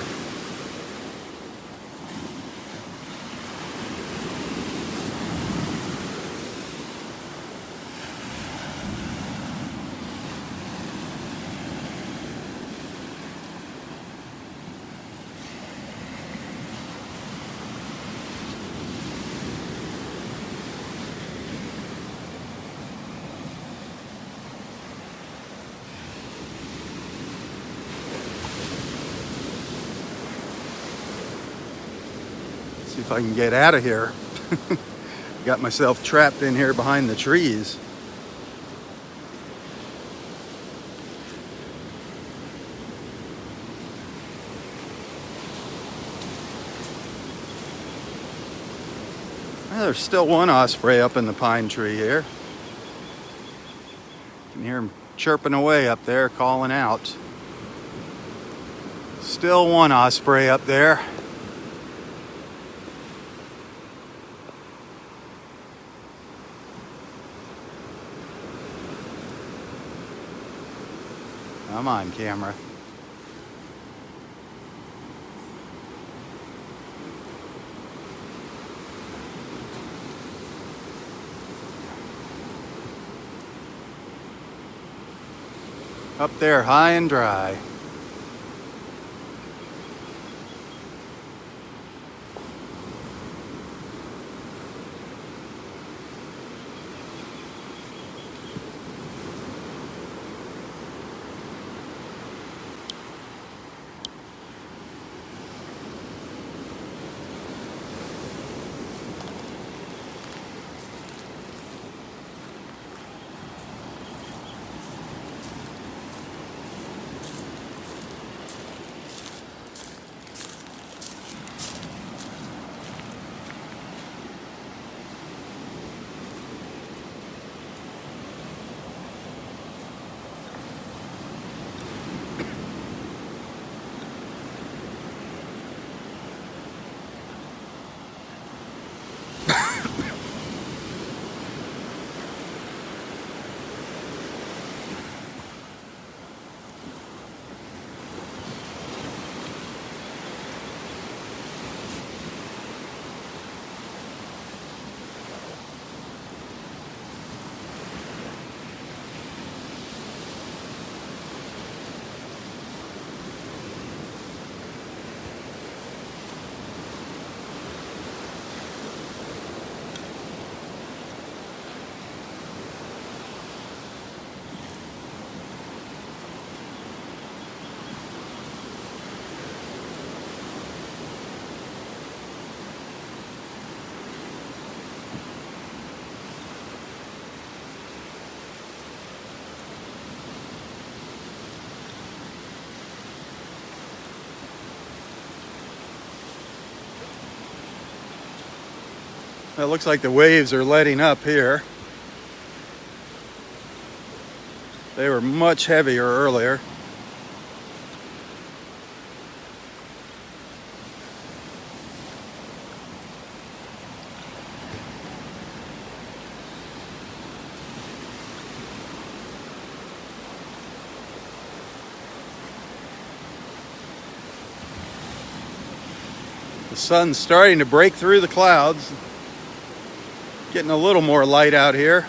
See if I can get out of here. Got myself trapped in here behind the trees. Well, there's still one osprey up in the pine tree here. You can hear him chirping away up there, calling out. Still one osprey up there. Come on, camera. Up there, high and dry. It looks like the waves are letting up here. They were much heavier earlier. The sun's starting to break through the clouds. Getting a little more light out here.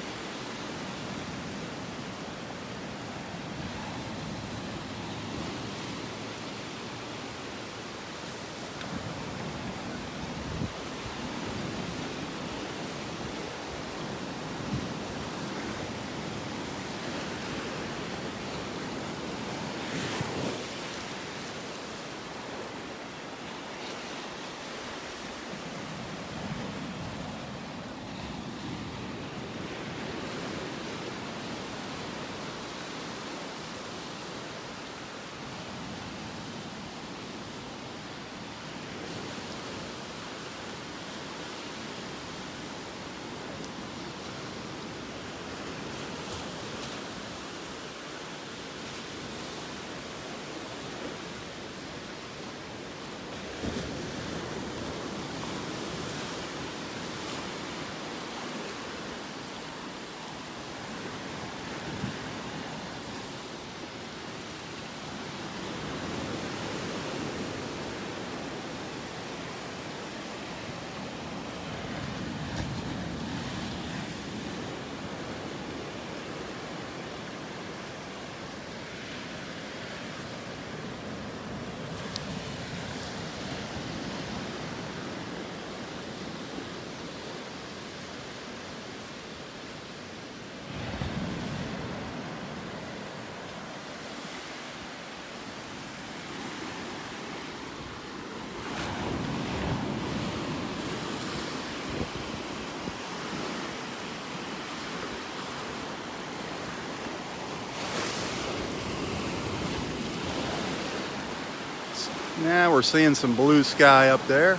Now we're seeing some blue sky up there.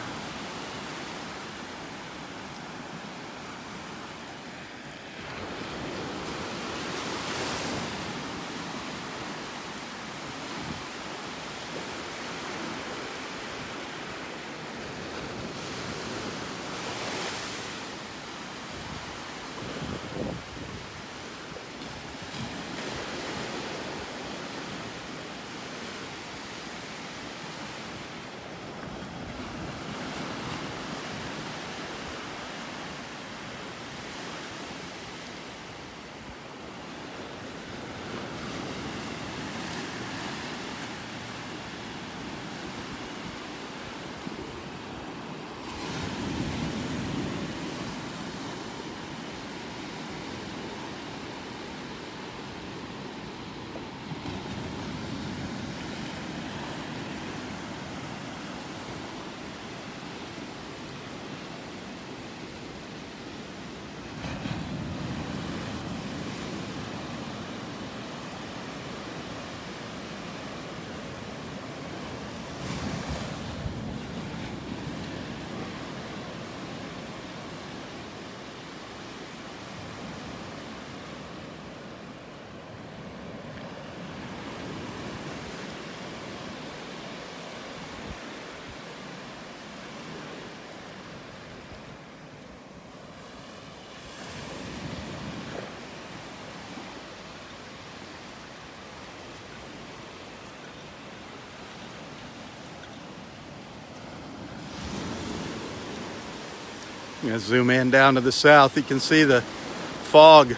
I'm gonna zoom in down to the south. You can see the fog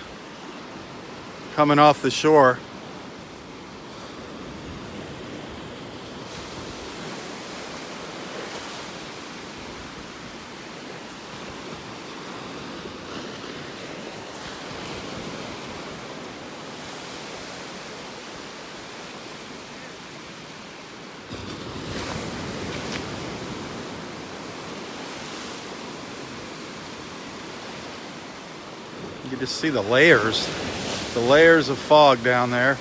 coming off the shore. You can just see the layers of fog down there.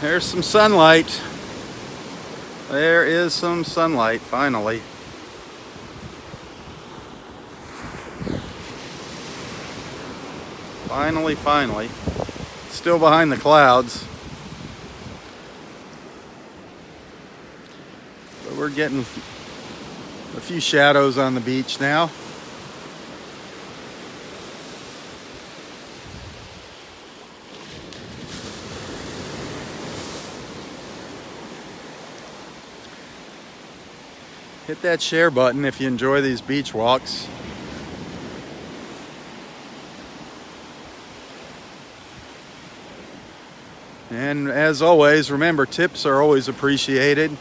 There's some sunlight. There is some sunlight, finally. Finally. Still behind the clouds. But we're getting a few shadows on the beach now. Hit that share button if you enjoy these beach walks. And as always, remember, tips are always appreciated.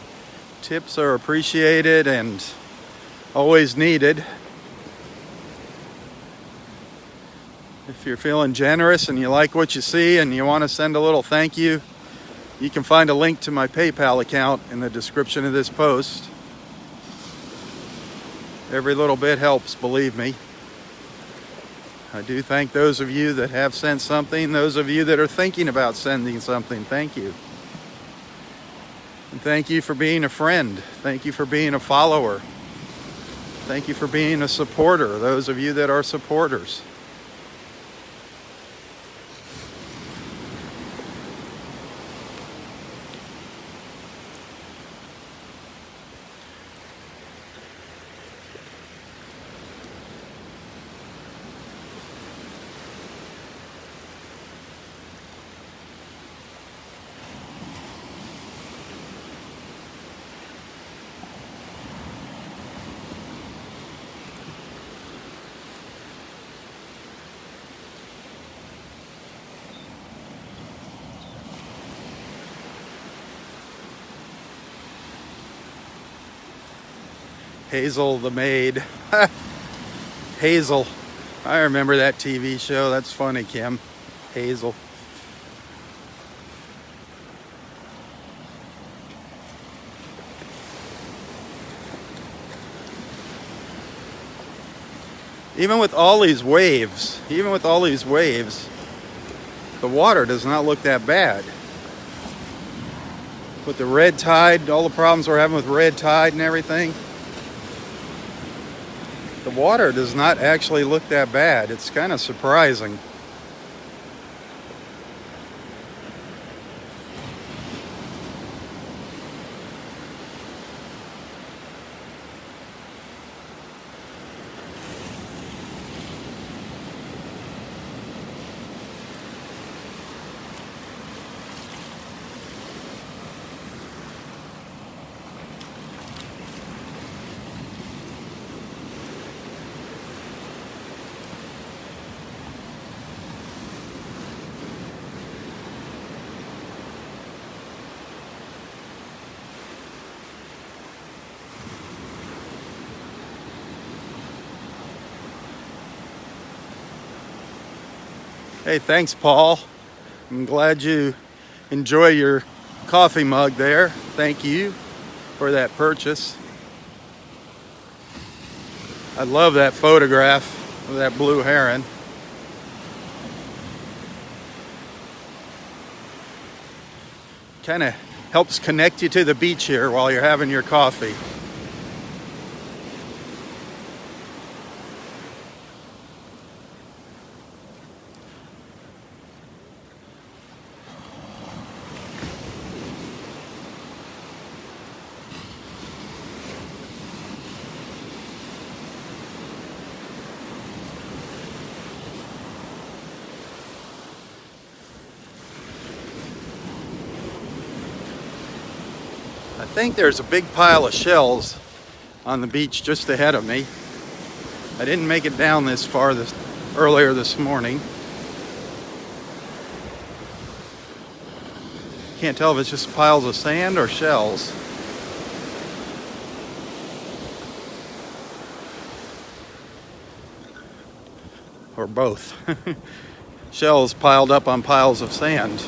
Tips are appreciated and always needed. If you're feeling generous and you like what you see and you want to send a little thank you, you can find a link to my PayPal account in the description of this post. Every little bit helps, believe me. I do thank those of you that have sent something, those of you that are thinking about sending something, thank you. And thank you for being a friend. Thank you for being a follower. Thank you for being a supporter, those of you that are supporters. Hazel the maid. Hazel. I remember that TV show. That's funny, Kim. Hazel. Even with all these waves, the water does not look that bad. With the red tide, all the problems we're having with red tide and everything, the water does not actually look that bad. It's kind of surprising. Hey, thanks, Paul. I'm glad you enjoy your coffee mug there. Thank you for that purchase. I love that photograph of that blue heron. kind of helps connect you to the beach here while you're having your coffee. I think there's a big pile of shells on the beach just ahead of me. I didn't make it down this far earlier this morning. Can't tell if it's just piles of sand or shells. Or both. Shells piled up on piles of sand.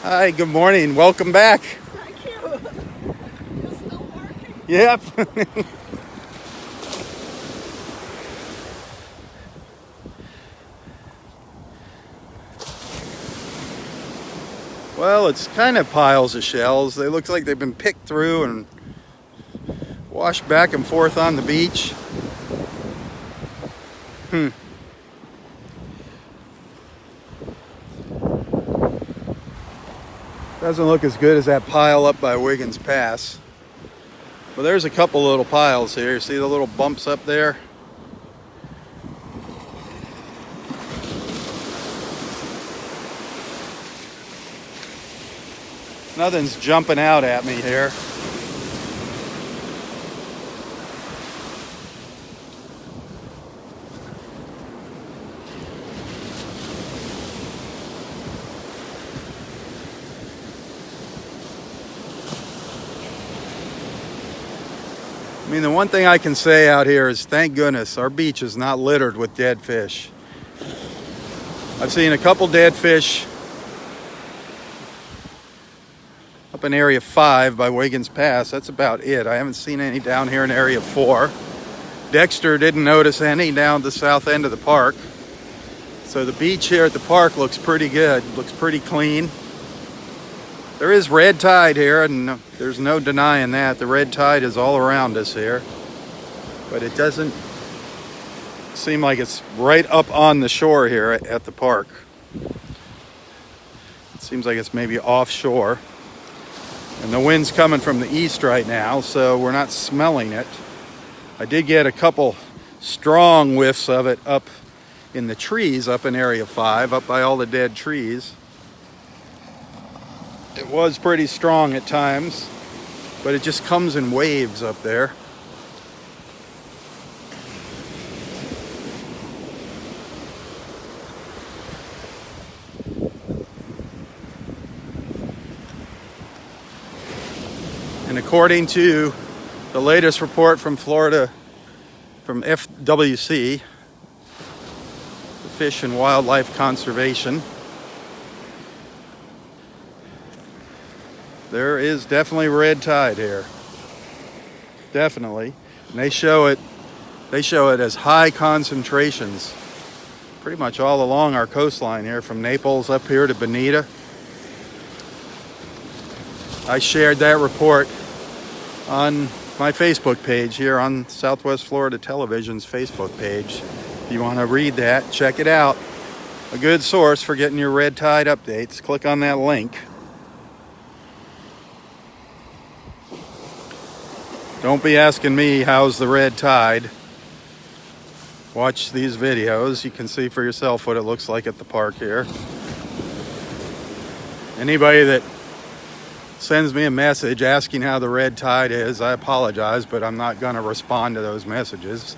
Hi, good morning. Welcome back. Thank you. You're still working? Yep. Well, it's kind of piles of shells. They look like they've been picked through and washed back and forth on the beach. Doesn't look as good as that pile up by Wiggins Pass. But there's a couple little piles here. See the little bumps up there? Nothing's jumping out at me here. I mean, the one thing I can say out here is thank goodness our beach is not littered with dead fish. I've seen a couple dead fish up in Area 5 by Wiggins Pass. That's about it. I haven't seen any down here in Area 4. Dexter didn't notice any down the south end of the park. So the beach here at the park looks pretty good. Looks pretty clean. There is red tide here, and there's no denying that. The red tide is all around us here. But it doesn't seem like it's right up on the shore here at the park. It seems like it's maybe offshore. And the wind's coming from the east right now, so we're not smelling it. I did get a couple strong whiffs of it up in the trees up in Area 5, up by all the dead trees. It was pretty strong at times, but it just comes in waves up there. And according to the latest report from Florida, from FWC, Fish and Wildlife Conservation, there is definitely red tide here. Definitely. And they show it as high concentrations pretty much all along our coastline here, from Naples up here to Bonita. I shared that report on my Facebook page here on Southwest Florida Television's Facebook page. If you want to read that, check it out. A good source for getting your red tide updates. Click on that link. Don't be asking me how's the red tide. Watch these videos. You can see for yourself what it looks like at the park here. Anybody that sends me a message asking how the red tide is, I apologize, but I'm not going to respond to those messages.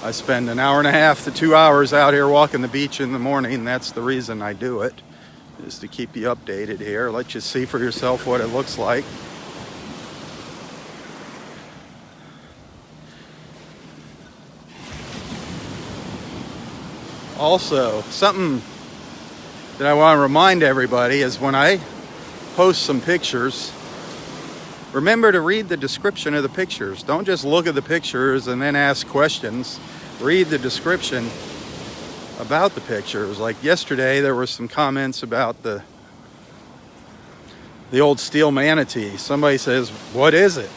I spend an hour and a half to 2 hours out here walking the beach in the morning. That's the reason I do it, is to keep you updated here, let you see for yourself what it looks like. Also, something that I want to remind everybody is when I post some pictures, remember to read the description of the pictures. Don't just look at the pictures and then ask questions. Read the description about the pictures. Like yesterday, there were some comments about the old steel manatee. Somebody says, "What is it?"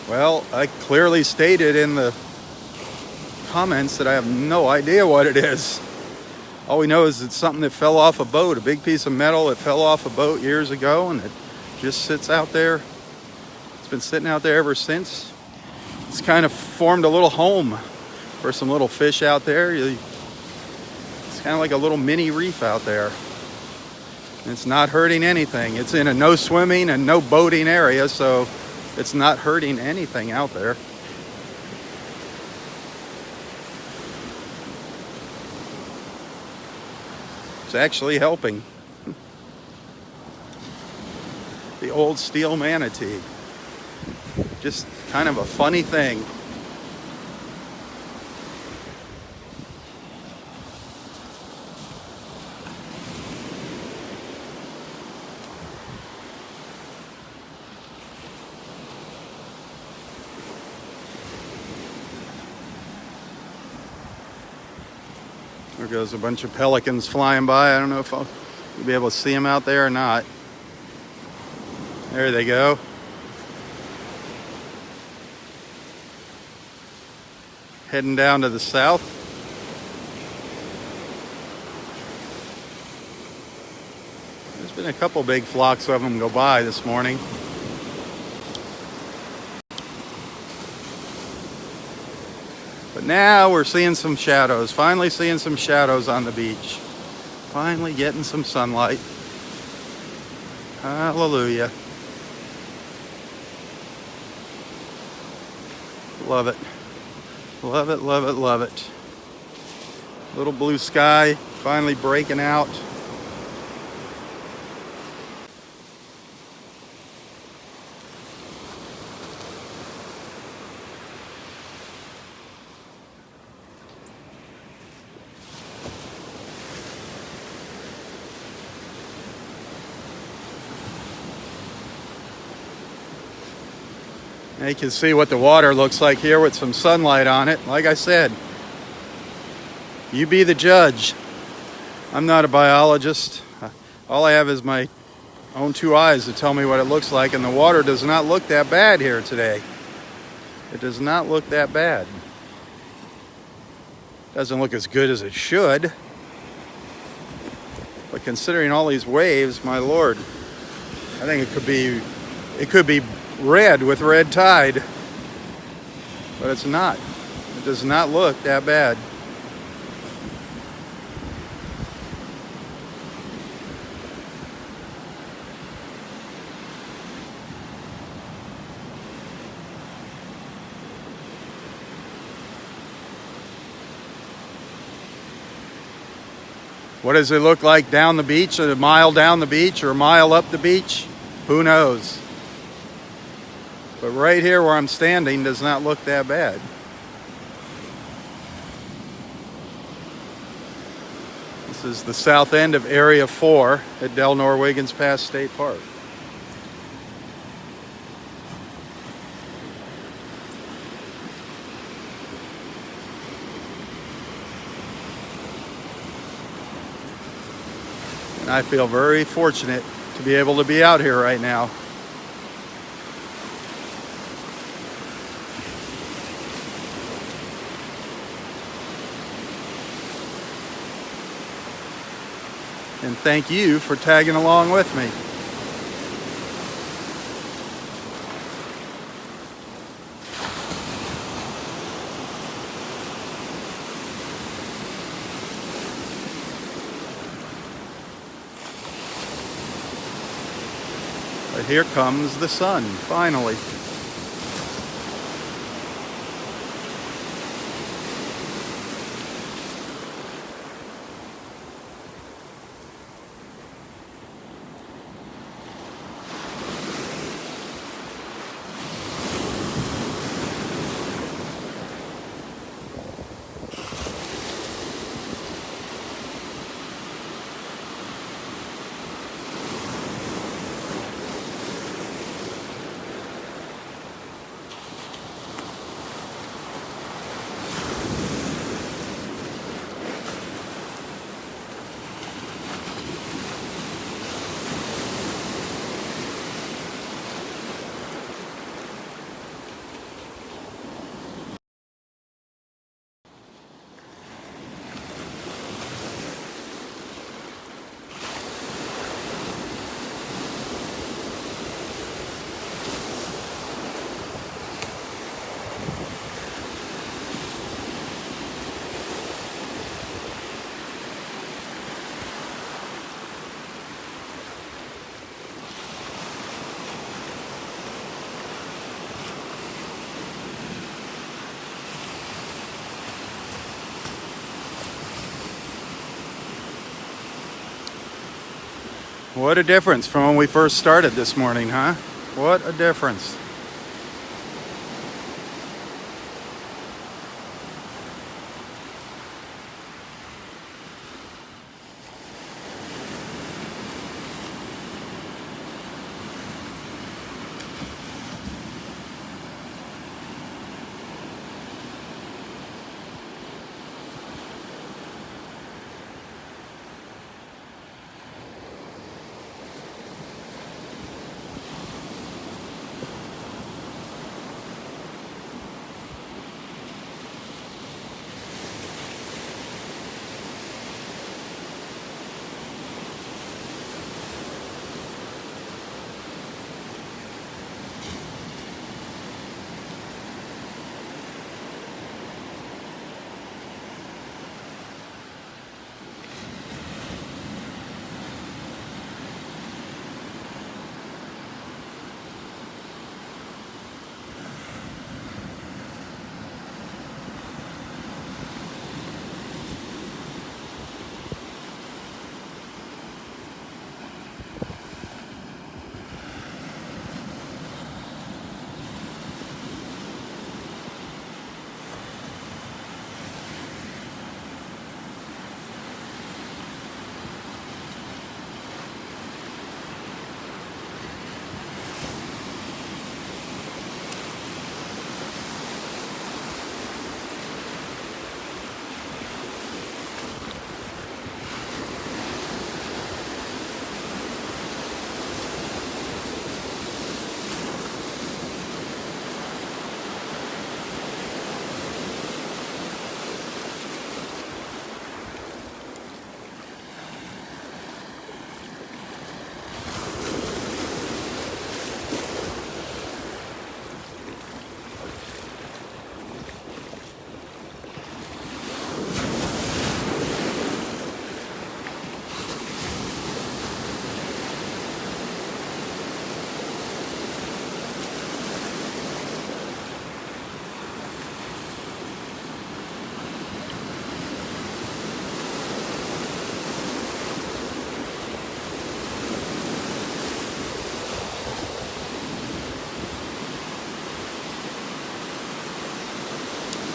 Well, I clearly stated in the comments that I have no idea what it is. All we know is it's something that fell off a boat, a big piece of metal that fell off a boat years ago, and it just sits out there. It's been sitting out there ever since. It's kind of formed a little home for some little fish out there. It's kind of like a little mini reef out there. It's not hurting anything. It's in a no swimming and no boating area, so it's not hurting anything out there. It's actually helping. The old steel manatee. Just kind of a funny thing. There goes a bunch of pelicans flying by. I don't know if I'll be able to see them out there or not. There they go. Heading down to the south. There's been a couple big flocks of them go by this morning. But now we're seeing some shadows. Finally seeing some shadows on the beach. Finally getting some sunlight. Hallelujah. Love it. Love it, love it, love it. Little blue sky finally breaking out. Now you can see what the water looks like here with some sunlight on it. Like I said, you be the judge. I'm not a biologist. All I have is my own two eyes to tell me what it looks like, and the water does not look that bad here today. It does not look that bad. Doesn't look as good as it should. But considering all these waves, my Lord, I think it could be red with red tide, but it's not. It does not look that bad. What does it look like down the beach, a mile down the beach or a mile up the beach? Who knows? But right here where I'm standing does not look that bad. This is the south end of Area 4 at Del Norwiggins Pass State Park. And I feel very fortunate to be able to be out here right now. And thank you for tagging along with me. But here comes the sun, finally. What a difference from when we first started this morning, huh? What a difference.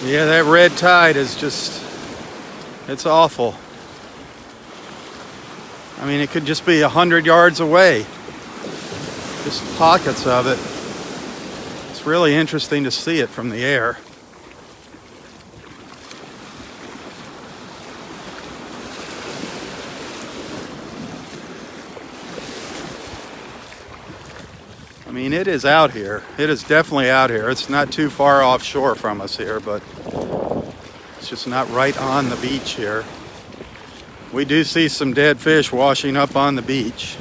Yeah, that red tide is just, it's awful. I mean, it could just be 100 yards away. Just pockets of it. It's really interesting to see it from the air. I mean, it is out here. It is definitely out here. It's not too far offshore from us here, but it's just not right on the beach here. We do see some dead fish washing up on the beach.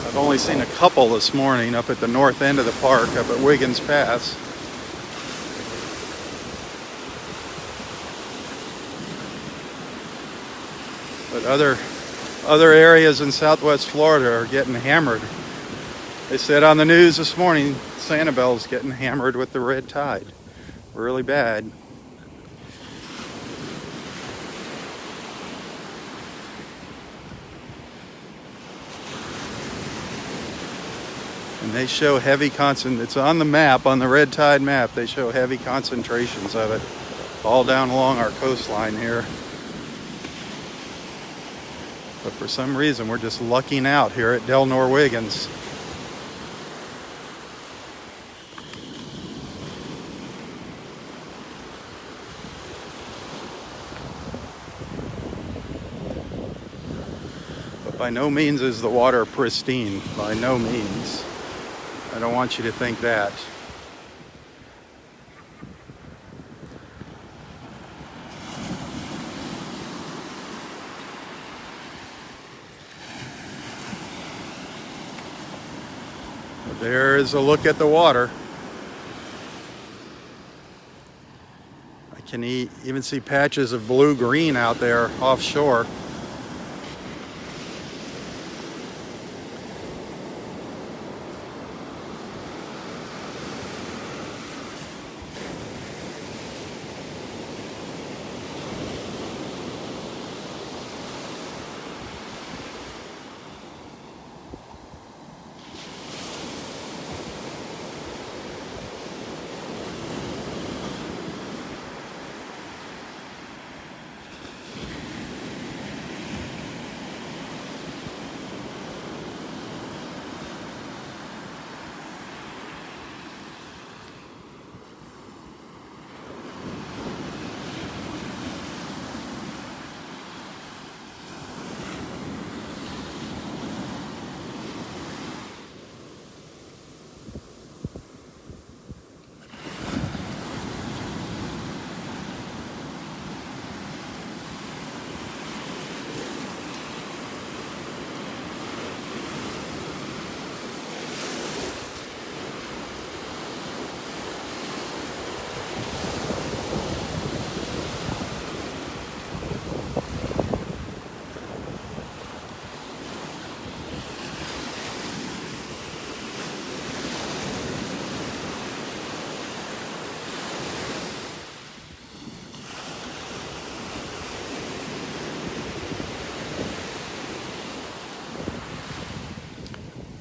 I've only seen a couple this morning up at the north end of the park, up at Wiggins Pass. But other areas in southwest Florida are getting hammered. They said on the news this morning, Sanibel's getting hammered with the red tide. Really bad. And they show heavy it's on the map, on the red tide map, they show heavy concentrations of it all down along our coastline here. But for some reason, we're just lucking out here at Del Nor Wiggins. But by no means is the water pristine. By no means. I don't want you to think that. There is a look at the water. I can even see patches of blue-green out there offshore.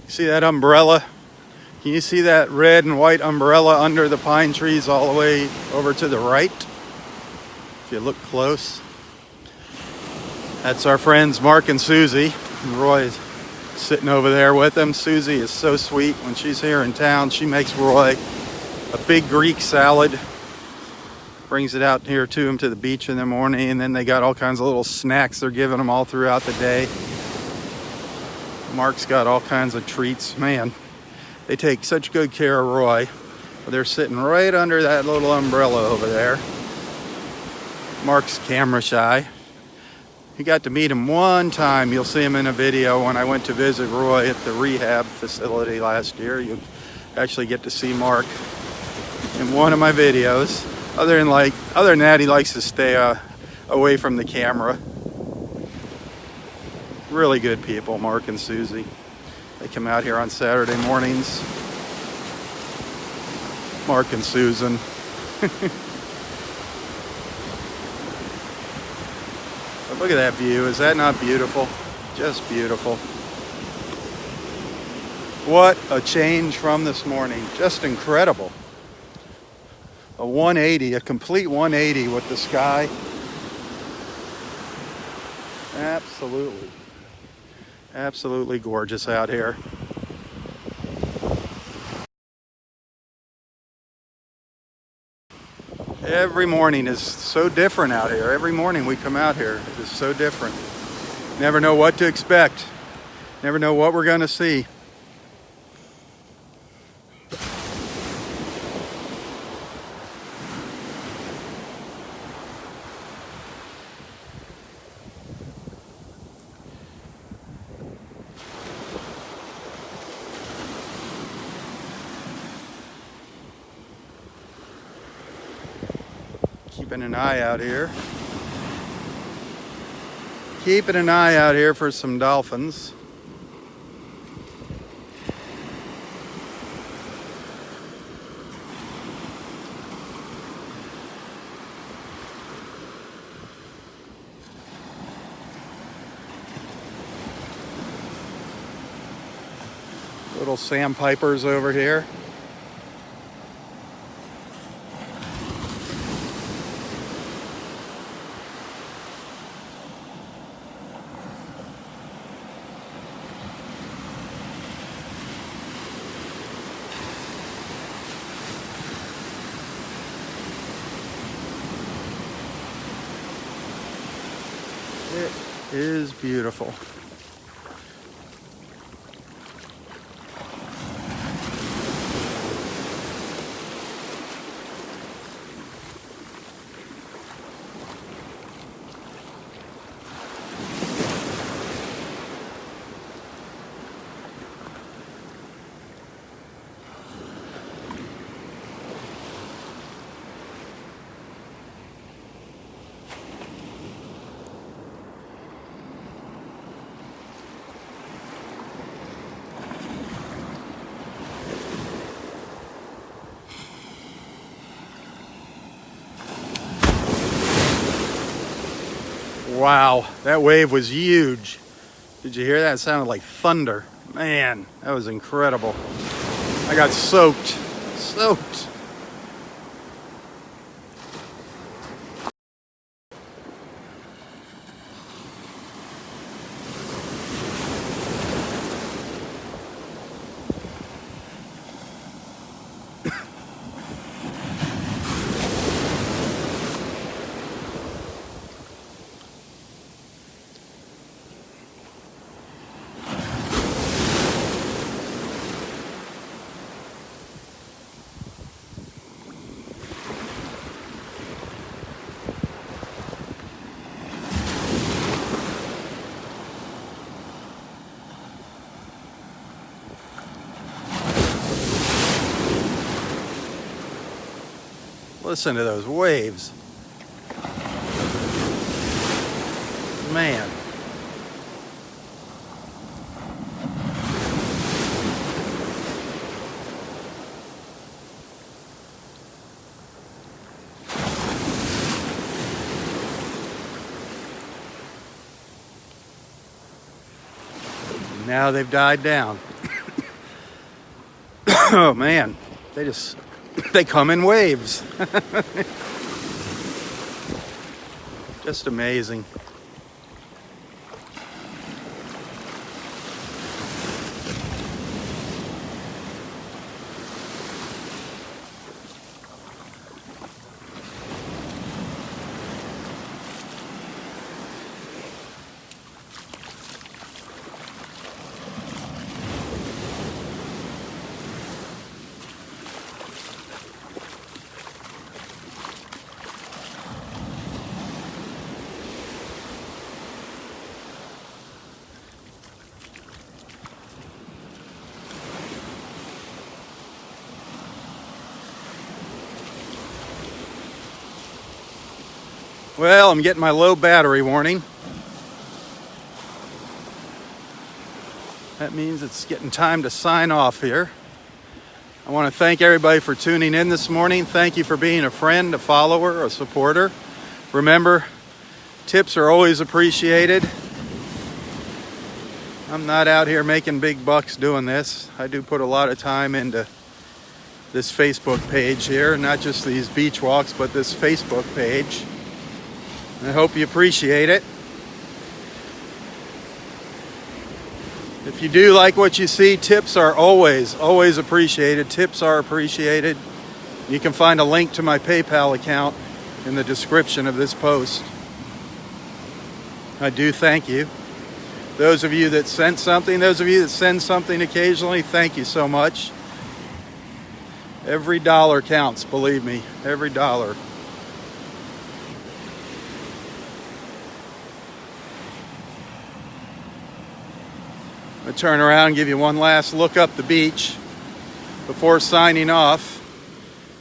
See that umbrella? Can you see that red and white umbrella under the pine trees all the way over to the right? If you look close. That's our friends Mark and Susie. And Roy's sitting over there with them. Susie is so sweet. When she's here in town, she makes Roy a big Greek salad. Brings it out here to him to the beach in the morning, and then they got all kinds of little snacks they're giving him all throughout the day. Mark's got all kinds of treats. Man, they take such good care of Roy. They're sitting right under that little umbrella over there. Mark's camera shy. You got to meet him one time. You'll see him in a video when I went to visit Roy at the rehab facility last year. You actually get to see Mark in one of my videos. Other than that, he likes to stay away from the camera. Really good people, Mark and Susie. They come out here on Saturday mornings. Mark and Susan. But look at that view. Is that not beautiful? Just beautiful. What a change from this morning. Just incredible. A 180, a complete 180 with the sky. Absolutely. Absolutely gorgeous out here. Every morning is so different out here. Every morning we come out here, it is so different. Never know what to expect. Never know what we're going to see. Keeping an eye out here. Keeping an eye out here for some dolphins. Little sandpipers over here. It is beautiful. Wow, that wave was huge. Did you hear that? It sounded like thunder. Man, that was incredible. I got soaked. Listen to those waves. Man. Now they've died down. Oh man, they come in waves. Just amazing. Well, I'm getting my low battery warning. That means it's getting time to sign off here. I want to thank everybody for tuning in this morning. Thank you for being a friend, a follower, a supporter. Remember, tips are always appreciated. I'm not out here making big bucks doing this. I do put a lot of time into this Facebook page here, not just these beach walks, but this Facebook page. I hope you appreciate it. If you do like what you see, tips are always appreciated. Tips are appreciated. You can find a link to my PayPal account in the description of this post. I do thank you. Those of you that sent something, those of you that send something occasionally, thank you so much. Every dollar counts, believe me, every dollar. I'm gonna turn around and give you one last look up the beach before signing off.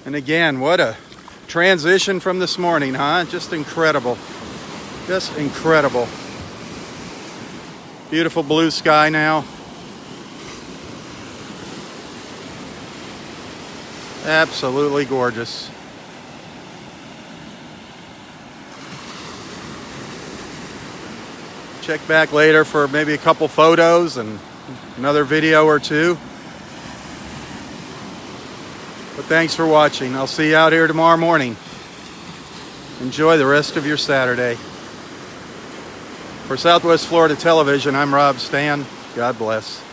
And again, what a transition from this morning, huh? Just incredible. Just incredible. Beautiful blue sky now. Absolutely gorgeous. Check back later for maybe a couple photos and another video or two. But thanks for watching. I'll see you out here tomorrow morning. Enjoy the rest of your Saturday. For Southwest Florida Television, I'm Robb Stan. God bless.